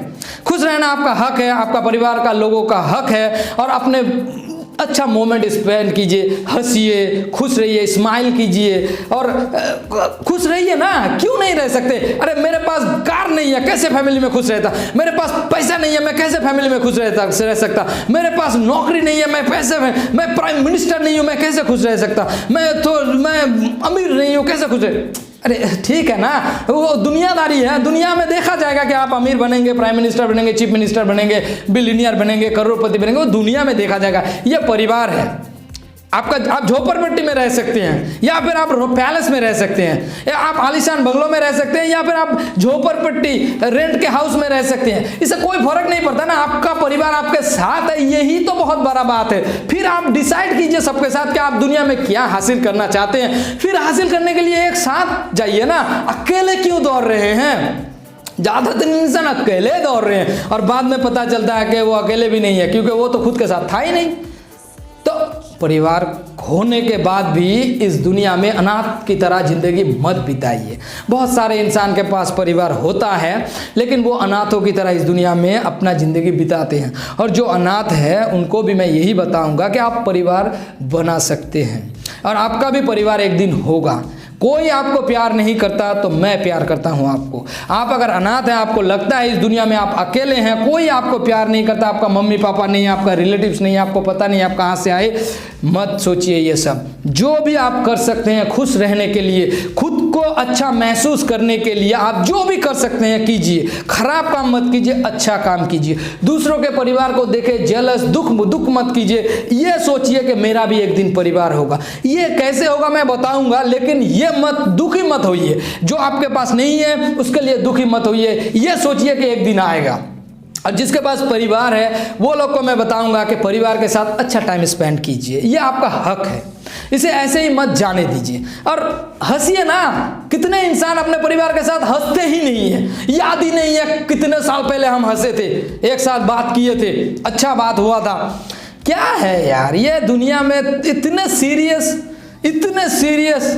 खुश रहना आपका हक है, आपका परिवार का लोगों का हक है। और अपने अच्छा मोमेंट स्पेंड कीजिए, हंसिए, खुश रहिए, स्माइल कीजिए और खुश रहिए ना। क्यों नहीं रह सकते? अरे मेरे पास कार नहीं है, कैसे फैमिली में खुश रहता? मेरे पास पैसा नहीं है, मैं कैसे फैमिली में खुश रह सकता? मेरे पास नौकरी नहीं है, मैं प्राइम मिनिस्टर नहीं हूँ, मैं कैसे खुश रह सकता? मैं अमीर नहीं हूँ, कैसे खुश रह? अरे ठीक है ना, वो दुनियादारी है। दुनिया में देखा जाएगा कि आप अमीर बनेंगे, प्राइम मिनिस्टर बनेंगे, चीफ मिनिस्टर बनेंगे, बिलियनियर बनेंगे, करोड़पति बनेंगे, वो दुनिया में देखा जाएगा। ये परिवार है आपका। आप झोपड़पट्टी में रह सकते हैं या फिर आप पैलेस में रह सकते हैं, या आप आलीशान बंगलों में रह सकते हैं, या फिर आप झोपड़पट्टी रेंट के हाउस में रह सकते हैं। इससे कोई फर्क नहीं पड़ता ना। आपका परिवार आपके साथ है, यही तो बहुत बड़ा बात है। फिर आप डिसाइड कीजिए सबके साथ कि आप दुनिया में क्या हासिल करना चाहते हैं। फिर हासिल करने के लिए एक साथ जाइए ना। अकेले क्यों दौड़ रहे हैं? ज़्यादातर इंसान अकेले दौड़ रहे हैं और बाद में पता चलता है कि वो अकेले भी नहीं है, क्योंकि वो तो खुद के साथ था ही नहीं। तो परिवार होने के बाद भी इस दुनिया में अनाथ की तरह जिंदगी मत बिताइए। बहुत सारे इंसान के पास परिवार होता है, लेकिन वो अनाथों की तरह इस दुनिया में अपना ज़िंदगी बिताते हैं। और जो अनाथ है उनको भी मैं यही बताऊंगा कि आप परिवार बना सकते हैं और आपका भी परिवार एक दिन होगा। कोई आपको प्यार नहीं करता तो मैं प्यार करता हूं आपको। आप अगर अनाथ हैं, आपको लगता है इस दुनिया में आप अकेले हैं, कोई आपको प्यार नहीं करता, आपका मम्मी पापा नहीं, आपका रिलेटिव्स नहीं, आपको पता नहीं आप कहां से आए, मत सोचिए ये सब। जो भी आप कर सकते हैं खुश रहने के लिए, खुद को अच्छा महसूस करने के लिए, आप जो भी कर सकते हैं कीजिए। खराब काम मत कीजिए, अच्छा काम कीजिए। दूसरों के परिवार को देखे जेलस दुख मत कीजिए। ये सोचिए कि मेरा भी एक दिन परिवार होगा। ये कैसे होगा मैं बताऊंगा, लेकिन ये दुखी मत होइए। जो आपके पास नहीं है उसके लिए दुखी मत होइए। ये सोचिए कि एक दिन आएगा। और जिसके पास परिवार है वो लोग को मैं बताऊंगा कि परिवार के साथ अच्छा टाइम स्पेंड कीजिए। ये आपका हक है, इसे ऐसे ही मत जाने दीजिए। और हंसिए ना। कितने इंसान अपने परिवार के साथ हंसते ही नहीं है, याद ही नहीं है कितने साल पहले हम हंसे थे, एक साथ बात किए थे, अच्छा बात हुआ था। क्या है यार ये दुनिया में इतने सीरियस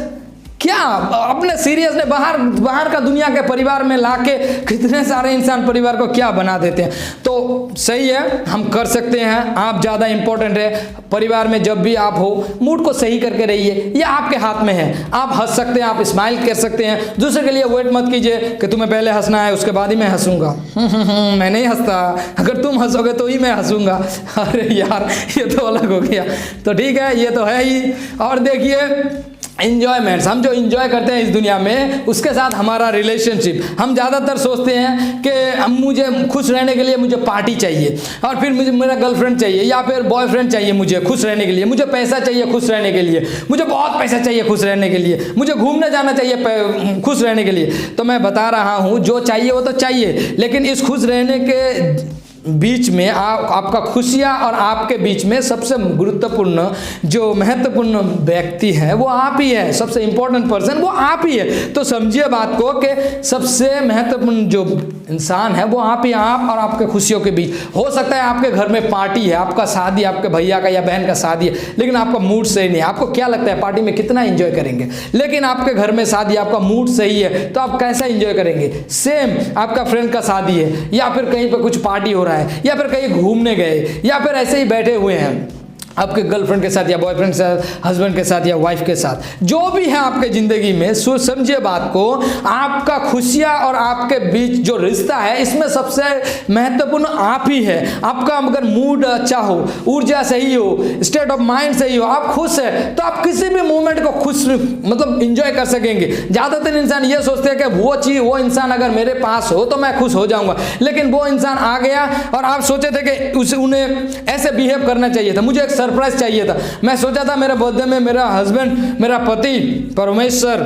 क्या? अपने सीरियस ने बाहर का दुनिया के परिवार में लाके कितने सारे इंसान परिवार को क्या बना देते हैं। तो सही है, हम कर सकते हैं। आप ज़्यादा इंपॉर्टेंट है। परिवार में जब भी आप हो मूड को सही करके रहिए, ये आपके हाथ में है। आप हंस सकते हैं, आप स्माइल कर सकते हैं। दूसरे के लिए वेट मत कीजिए कि तुम्हें पहले हंसना है उसके बाद ही मैं हंसूंगा। मैं नहीं हंसता, अगर तुम हंसोगे तो ही मैं हंसूंगा। अरे यार ये तो अलग हो गया। तो ठीक है, ये तो है ही। और देखिए इंजॉयमेंट्स, हम जो इंजॉय करते हैं इस दुनिया में, उसके साथ हमारा रिलेशनशिप। हम ज़्यादातर सोचते हैं कि मुझे खुश रहने के लिए मुझे पार्टी चाहिए, और फिर मुझे मेरा गर्लफ्रेंड चाहिए या फिर बॉयफ्रेंड चाहिए मुझे खुश रहने के लिए, मुझे पैसा चाहिए खुश रहने के लिए, मुझे बहुत पैसा चाहिए खुश रहने के लिए, मुझे घूमने जाना चाहिए खुश रहने के लिए। तो मैं बता रहा हूँ जो चाहिए वो तो चाहिए, लेकिन इस खुश रहने के बीच में आपका खुशियाँ और आपके बीच में सबसे गुरुत्वपूर्ण जो महत्वपूर्ण व्यक्ति है वो आप ही है। सबसे इंपॉर्टेंट पर्सन वो आप ही है। तो समझिए बात को कि सबसे महत्वपूर्ण जो इंसान है वो आप ही, आप और आपके खुशियों के बीच। हो सकता है आपके घर में पार्टी है, आपका शादी, आपके भैया का या बहन का शादी है, लेकिन आपका मूड सही नहीं है। आपको क्या लगता है पार्टी में कितना एंजॉय करेंगे, लेकिन आपके घर में शादी, आपका मूड सही है तो आप कैसा एंजॉय करेंगे। सेम आपका फ्रेंड का शादी है या फिर कहीं पर कुछ पार्टी हो रहा है या फिर कहीं घूमने गए या फिर ऐसे ही बैठे हुए हैं आपके गर्लफ्रेंड के साथ या बॉयफ्रेंड के साथ, हस्बैंड के साथ या वाइफ के साथ, जो भी है आपके ज़िंदगी में, समझिए बात को। आपका खुशियाँ और आपके बीच जो रिश्ता है इसमें सबसे महत्वपूर्ण आप ही है। आपका अगर मूड अच्छा हो, ऊर्जा सही हो, स्टेट ऑफ माइंड सही हो, आप खुश है तो आप किसी भी मोमेंट को खुश मतलब इंजॉय कर सकेंगे। ज़्यादातर इंसान ये सोचते हैं कि वो चीज़, वो इंसान अगर मेरे पास हो तो मैं खुश हो जाऊँगा, लेकिन वो इंसान आ गया और आप सोचे थे कि उन्हें ऐसे बिहेव करना चाहिए था, मुझे एक सरप्राइज चाहिए था। मैं सोचा था मेरे बर्थडे में मेरा हस्बैंड, मेरा पति परमेश्वर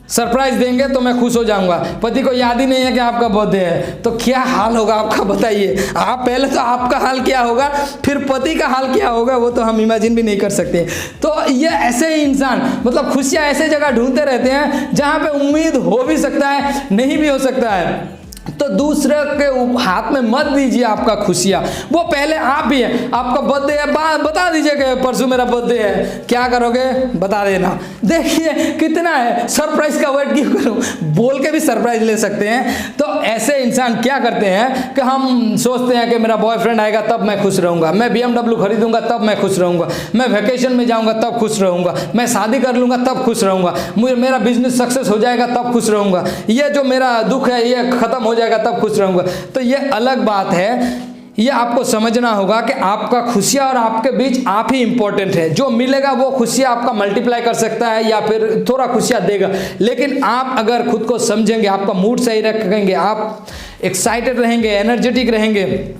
सरप्राइज देंगे तो मैं खुश हो जाऊंगा। पति को याद ही नहीं है कि आपका बर्थडे है, तो क्या हाल होगा आपका बताइए। आप पहले तो आपका हाल क्या होगा, फिर पति का हाल क्या होगा, वो तो हम इमेजिन भी नहीं कर सकते। तो ये ऐसे ही इंसान मतलब खुशियाँ ऐसे जगह ढूंढते रहते हैं जहाँ पे उम्मीद हो भी सकता है, नहीं भी हो सकता है। तो दूसरे के हाथ में मत दीजिए आपका खुशियाँ, वो पहले आप ही है। आपका बर्थडे है, बता दीजिए कि परसों मेरा बर्थडे है, क्या करोगे बता देना। देखिए कितना है, सरप्राइज का वेट क्यों करूं, बोल के भी सरप्राइज ले सकते हैं। तो ऐसे इंसान क्या करते हैं कि हम सोचते हैं कि मेरा बॉयफ्रेंड आएगा तब मैं खुश रहूंगा, मैं BMW खरीदूंगा तब मैं खुश रहूंगा, मैं वेकेशन में जाऊंगा तब खुश रहूंगा, मैं शादी कर लूंगा तब खुश रहूंगा, मेरा बिजनेस सक्सेस हो जाएगा तब खुश रहूंगा, ये जो मेरा दुख है ये खत्म हो जाएगा तब खुश रहूंगा। तो ये अलग बात है, ये आपको समझना होगा कि आपका खुशियाँ और आपके बीच आप ही इंपॉर्टेंट है। जो मिलेगा वो खुशियाँ आपका मल्टीप्लाई कर सकता है या फिर थोड़ा खुशियाँ देगा, लेकिन आप अगर खुद को समझेंगे, आपका मूड सही रखेंगे, आप एक्साइटेड रहेंगे, एनर्जेटिक रहेंगे,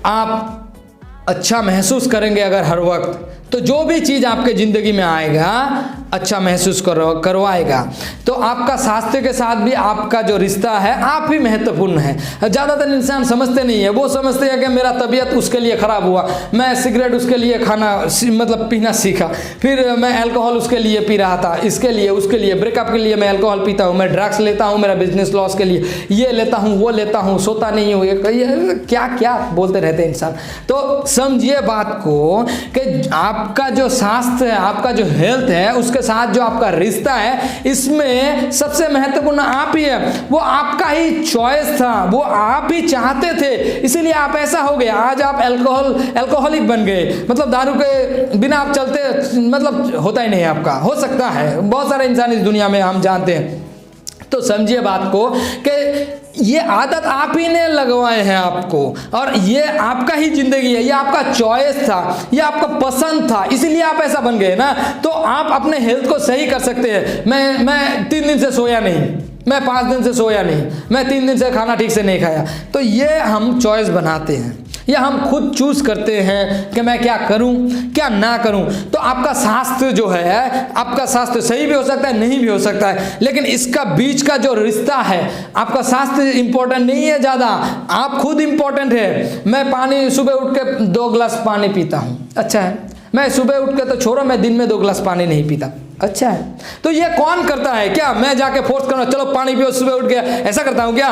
आप अच्छा महसूस करेंगे अगर हर वक्त, तो जो भी चीज़ आपके ज़िंदगी में आएगा अच्छा महसूस करवाएगा। तो आपका स्वास्थ्य के साथ भी आपका जो रिश्ता है आप ही महत्वपूर्ण है। ज़्यादातर इंसान समझते नहीं है, वो समझते हैं कि मेरा तबीयत उसके लिए ख़राब हुआ, मैं सिगरेट उसके लिए खाना मतलब पीना सीखा, फिर मैं अल्कोहल उसके लिए पी रहा था, इसके लिए उसके लिए, ब्रेकअप के लिए मैं अल्कोहल पीता हूँ, मैं ड्रग्स लेता हूँ मेरा बिजनेस लॉस के लिए, ये लेता हूँ वो लेता हूँ, सोता नहीं हूँ, ये क्या क्या बोलते रहते हैं इंसान। तो समझिए बात को कि आपका जो स्वास्थ्य है, आपका जो हेल्थ है, उसके साथ जो आपका रिश्ता है, इसमें सबसे महत्वपूर्ण आप ही है। वो आपका ही चॉइस था, वो आप ही चाहते थे, इसीलिए आप ऐसा हो गए। आज आप अल्कोहलिक बन गए, मतलब दारू के बिना आप चलते मतलब होता ही नहीं आपका। हो सकता है, बहुत सारे इंसान इस दुनिया में हम जानते हैं। तो समझिए बात को कि ये आदत आप ही ने लगवाए हैं आपको, और ये आपका ही जिंदगी है, ये आपका चॉइस था, ये आपका पसंद था, इसीलिए आप ऐसा बन गए ना। तो आप अपने हेल्थ को सही कर सकते हैं। मैं 3 दिन से सोया नहीं, मैं 5 दिन से सोया नहीं, मैं 3 दिन से खाना ठीक से नहीं खाया। तो ये हम चॉइस बनाते हैं, या हम खुद चूज करते हैं कि मैं क्या करूं क्या ना करूं। तो आपका स्वास्थ्य जो है, आपका स्वास्थ्य सही भी हो सकता है, नहीं भी हो सकता है, लेकिन इसका बीच का जो रिश्ता है, आपका स्वास्थ्य इंपॉर्टेंट नहीं है ज़्यादा, आप खुद इंपॉर्टेंट है। मैं पानी सुबह उठ के 2 गिलास पानी पीता हूं, अच्छा है। मैं सुबह उठ के तो छोड़ो, मैं दिन में 2 गिलास पानी नहीं पीता, अच्छा है। तो ये कौन करता है? क्या मैं जाके फोर्स करना, चलो पानी पियो सुबह उठ गया, ऐसा करता हूँ क्या?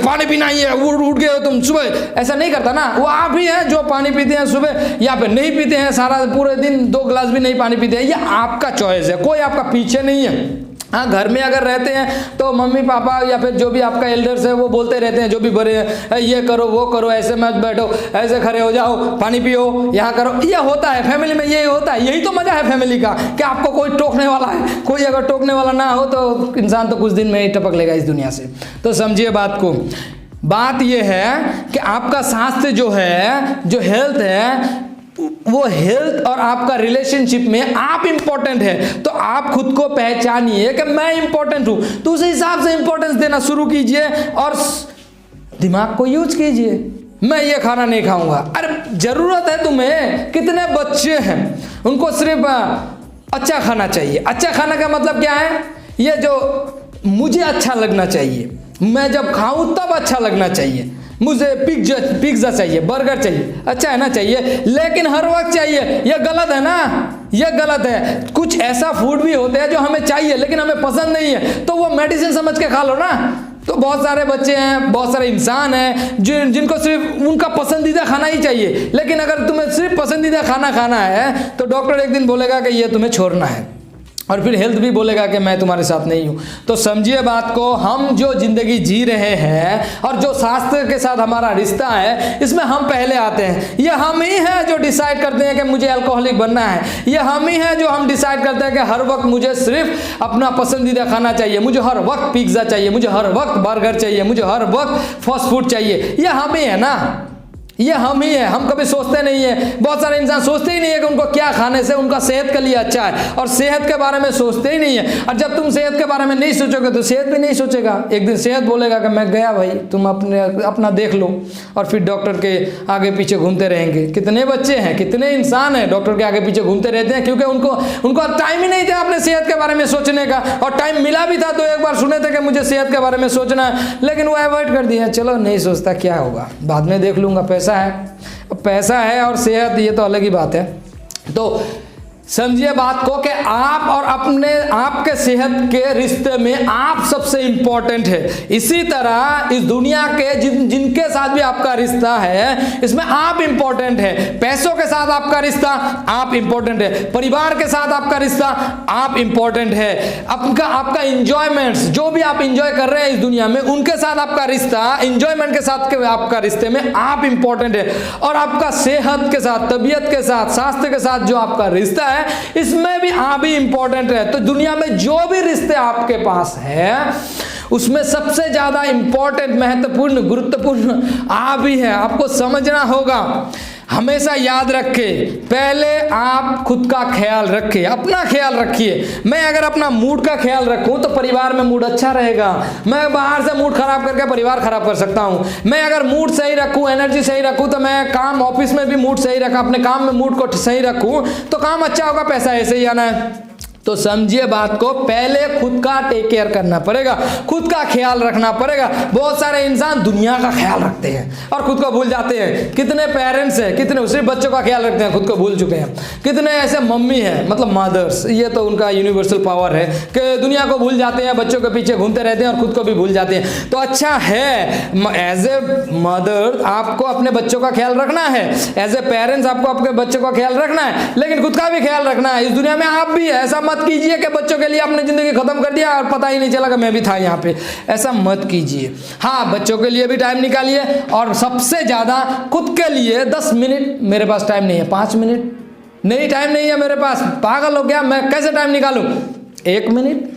पानी पीना ही है, उठ गए हो तुम सुबह, ऐसा नहीं करता ना। वो आप ही हैं जो पानी पीते हैं सुबह, या फिर नहीं पीते हैं, सारा पूरे दिन 2 गिलास भी नहीं पानी पीते हैं। ये आपका चॉइस है, कोई आपका पीछे नहीं है। हाँ, घर में अगर रहते हैं तो मम्मी पापा या फिर जो भी आपका एल्डर्स है वो बोलते रहते हैं, जो भी बड़े हैं, ये करो वो करो, ऐसे मत बैठो, ऐसे खड़े हो जाओ, पानी पियो, यहाँ करो। ये होता है फैमिली में, यही होता है, यही तो मजा है फैमिली का कि आपको कोई टोकने वाला है। कोई अगर टोकने वाला ना हो तो इंसान तो कुछ दिन में ही टपक लेगा इस दुनिया से। तो समझिए बात को। बात यह है कि आपका स्वास्थ्य जो है, जो हेल्थ है, वो हेल्थ और आपका रिलेशनशिप में आप इंपॉर्टेंट है। तो आप खुद को पहचानिए कि मैं इंपॉर्टेंट हूं, तो उस हिसाब से इंपॉर्टेंस देना शुरू कीजिए और दिमाग को यूज कीजिए। मैं ये खाना नहीं खाऊंगा, अरे जरूरत है तुम्हें। कितने बच्चे हैं उनको सिर्फ अच्छा खाना चाहिए। अच्छा खाना का मतलब क्या है? ये जो मुझे अच्छा लगना चाहिए, मैं जब खाऊं तब अच्छा लगना चाहिए, मुझे पिज्जा चाहिए, बर्गर चाहिए, अच्छा है ना चाहिए, लेकिन हर वक्त चाहिए, ये गलत है ना, ये गलत है। कुछ ऐसा फूड भी होते हैं जो हमें चाहिए लेकिन हमें पसंद नहीं है, तो वो मेडिसिन समझ के खा लो ना। तो बहुत सारे बच्चे हैं, बहुत सारे इंसान हैं जिनको सिर्फ उनका पसंदीदा खाना ही चाहिए, लेकिन अगर तुम्हें सिर्फ पसंदीदा खाना खाना है तो डॉक्टर एक दिन बोलेगा कि ये तुम्हें छोड़ना है, और फिर हेल्थ भी बोलेगा कि मैं तुम्हारे साथ नहीं हूँ। तो समझिए बात को, हम जो जिंदगी जी रहे हैं और जो स्वास्थ्य के साथ हमारा रिश्ता है, इसमें हम पहले आते हैं। ये हम ही हैं जो डिसाइड करते हैं कि मुझे अल्कोहलिक बनना है। ये हम ही हैं जो हम डिसाइड करते हैं कि हर वक्त मुझे सिर्फ अपना पसंदीदा खाना चाहिए, मुझे हर वक्त पिज्जा चाहिए, मुझे हर वक्त बर्गर चाहिए, मुझे हर वक्त फास्ट फूड चाहिए। ये हम ही है ना, ये हम ही है। हम कभी सोचते नहीं है, बहुत सारे इंसान सोचते ही नहीं है कि उनको क्या खाने से उनका सेहत के लिए अच्छा है, और सेहत के बारे में सोचते ही नहीं है। और जब तुम सेहत के बारे में नहीं सोचोगे तो सेहत भी नहीं सोचेगा। एक दिन सेहत बोलेगा कि मैं गया भाई, तुम अपना देख लो, और फिर डॉक्टर के आगे पीछे घूमते रहेंगे। कितने बच्चे हैं, कितने इंसान हैं डॉक्टर के आगे पीछे घूमते रहते हैं, क्योंकि उनको टाइम ही नहीं था अपने सेहत के बारे में सोचने का। और टाइम मिला भी था तो एक बार सुने थे कि मुझे सेहत के बारे में सोचना है, लेकिन वो अवॉइड कर दिया। चलो नहीं सोचता, क्या होगा, बाद में देख लूँगा। पैसा है और सेहत, ये तो अलग ही बात है। तो समझिए बात को कि आप और अपने आपके सेहत के रिश्ते में आप सबसे इंपॉर्टेंट है। इसी तरह इस दुनिया के जिनके साथ भी आपका रिश्ता है, इसमें आप इंपॉर्टेंट है। पैसों के साथ आपका रिश्ता, आप इंपॉर्टेंट है। परिवार के साथ आपका रिश्ता, आप इंपॉर्टेंट है। आपका इंजॉयमेंट्स, जो भी आप इंजॉय कर रहे हैं इस दुनिया में, उनके साथ आपका रिश्ता, इंजॉयमेंट के साथ आपका रिश्ते में आप इंपॉर्टेंट है। और आपका सेहत के साथ, तबीयत के साथ, स्वास्थ्य के साथ जो आपका रिश्ता है, इसमें भी आप ही इंपॉर्टेंट है। तो दुनिया में जो भी रिश्ते आपके पास है, उसमें सबसे ज्यादा इंपॉर्टेंट, महत्वपूर्ण, गुरुत्वपूर्ण आप ही है। आपको समझना होगा। हमेशा याद रखें, पहले आप खुद का ख्याल रखें, अपना ख्याल रखिए। मैं अगर अपना मूड का ख्याल रखूं तो परिवार में मूड अच्छा रहेगा। मैं बाहर से मूड खराब करके परिवार खराब कर सकता हूं। मैं अगर मूड सही रखूं, एनर्जी सही रखूं, तो मैं काम, ऑफिस में भी मूड सही रखा, अपने काम में मूड को सही रखूं तो काम अच्छा होगा, पैसा ऐसे ही आना है। तो समझिए बात को, पहले खुद का टेक केयर करना पड़ेगा, खुद का ख्याल रखना पड़ेगा। बहुत सारे इंसान दुनिया का ख्याल रखते हैं और खुद को भूल जाते हैं। कितने पेरेंट्स हैं, कितने सिर्फ बच्चों का ख्याल रखते हैं, खुद को भूल चुके हैं। कितने ऐसे मम्मी हैं, मतलब मदर्स, ये तो उनका यूनिवर्सल पावर है कि दुनिया को भूल जाते हैं, बच्चों के पीछे घूमते रहते हैं और खुद को भी भूल जाते हैं। तो अच्छा है, एज ए मदर आपको अपने बच्चों का ख्याल रखना है, एज ए पेरेंट्स आपको अपने बच्चों का ख्याल रखना है, लेकिन खुद का भी ख्याल रखना है। इस दुनिया में आप भी है, ऐसा मत कीजिए कि बच्चों के लिए आपने जिंदगी खत्म कर दिया और पता ही नहीं चला कि मैं भी था यहाँ पे। ऐसा मत कीजिए। हाँ, बच्चों के लिए भी टाइम निकालिए और सबसे ज्यादा खुद के लिए 10 मिनट। मेरे पास टाइम नहीं है, 5 मिनट नहीं, टाइम नहीं है मेरे पास, पागल हो गया मैं, कैसे टाइम निकालूं? 1 मिनट,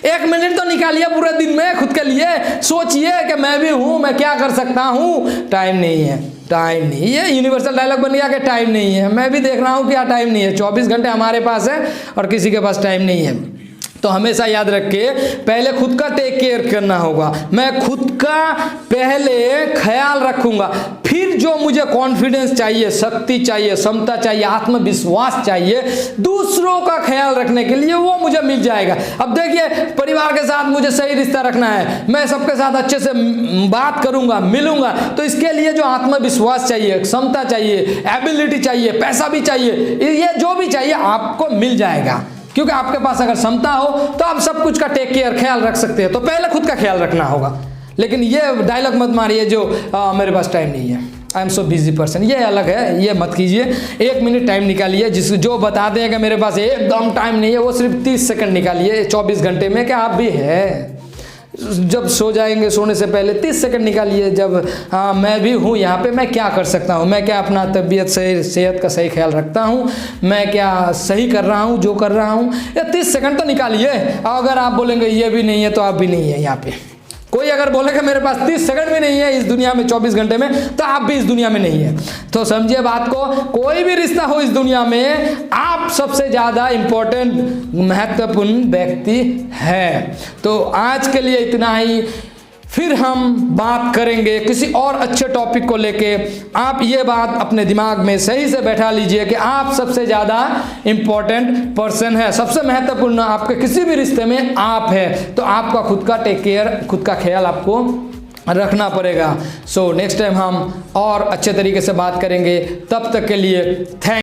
1 मिनट तो निकालिए पूरे दिन में खुद के लिए। सोचिए कि मैं भी हूं, मैं क्या कर सकता हूं। टाइम नहीं है, टाइम नहीं। ये यूनिवर्सल डायलॉग बन गया कि टाइम नहीं है। मैं भी देख रहा हूं कि टाइम नहीं है। 24 घंटे हमारे पास है और किसी के पास टाइम नहीं है। तो हमेशा याद रखिए, पहले खुद का टेक केयर करना होगा। मैं खुद का पहले ख्याल रखूंगा, फिर जो मुझे कॉन्फिडेंस चाहिए, शक्ति चाहिए, क्षमता चाहिए, आत्मविश्वास चाहिए दूसरों का ख्याल रखने के लिए, वो मुझे मिल जाएगा। अब देखिए, परिवार के साथ मुझे सही रिश्ता रखना है, मैं सबके साथ अच्छे से बात करूंगा, मिलूंगा, तो इसके लिए जो आत्मविश्वास चाहिए, क्षमता चाहिए, एबिलिटी चाहिए, पैसा भी चाहिए, ये जो भी चाहिए आपको मिल जाएगा। क्योंकि आपके पास अगर क्षमता हो तो आप सब कुछ का टेक केयर, ख्याल रख सकते हैं। तो पहले खुद का ख्याल रखना होगा। लेकिन ये डायलॉग मत मारिए जो मेरे पास टाइम नहीं है, I am so busy person, ये अलग है, ये मत कीजिए। 1 मिनट टाइम निकालिए। जो बताते हैं कि मेरे पास एकदम टाइम नहीं है, वो सिर्फ 30 सेकंड निकालिए 24 घंटे में। क्या आप भी है? जब सो जाएंगे, सोने से पहले 30 सेकंड निकालिए। जब हाँ मैं भी हूँ यहाँ पे, मैं क्या कर सकता हूँ, मैं क्या अपना तबीयत सही, सेहत का सही ख्याल रखता हूँ, मैं क्या सही कर रहा हूँ जो कर रहा हूँ, ये 30 सेकंड तो निकालिए। अगर आप बोलेंगे ये भी नहीं है, तो आप भी नहीं है यहाँ पे। कोई अगर बोले कि मेरे पास 30 सेकंड भी नहीं है इस दुनिया में 24 घंटे में, तो आप भी इस दुनिया में नहीं है। तो समझिए बात को, कोई भी रिश्ता हो इस दुनिया में, आप सबसे ज्यादा इंपॉर्टेंट, महत्वपूर्ण व्यक्ति है। तो आज के लिए इतना ही, फिर हम बात करेंगे किसी और अच्छे टॉपिक को लेके। आप ये बात अपने दिमाग में सही से बैठा लीजिए कि आप सबसे ज़्यादा इम्पोर्टेंट पर्सन है, सबसे महत्वपूर्ण आपके किसी भी रिश्ते में आप है। तो आपका खुद का टेक केयर, खुद का ख्याल आपको रखना पड़ेगा। सो नेक्स्ट टाइम हम और अच्छे तरीके से बात करेंगे। तब तक के लिए थैंक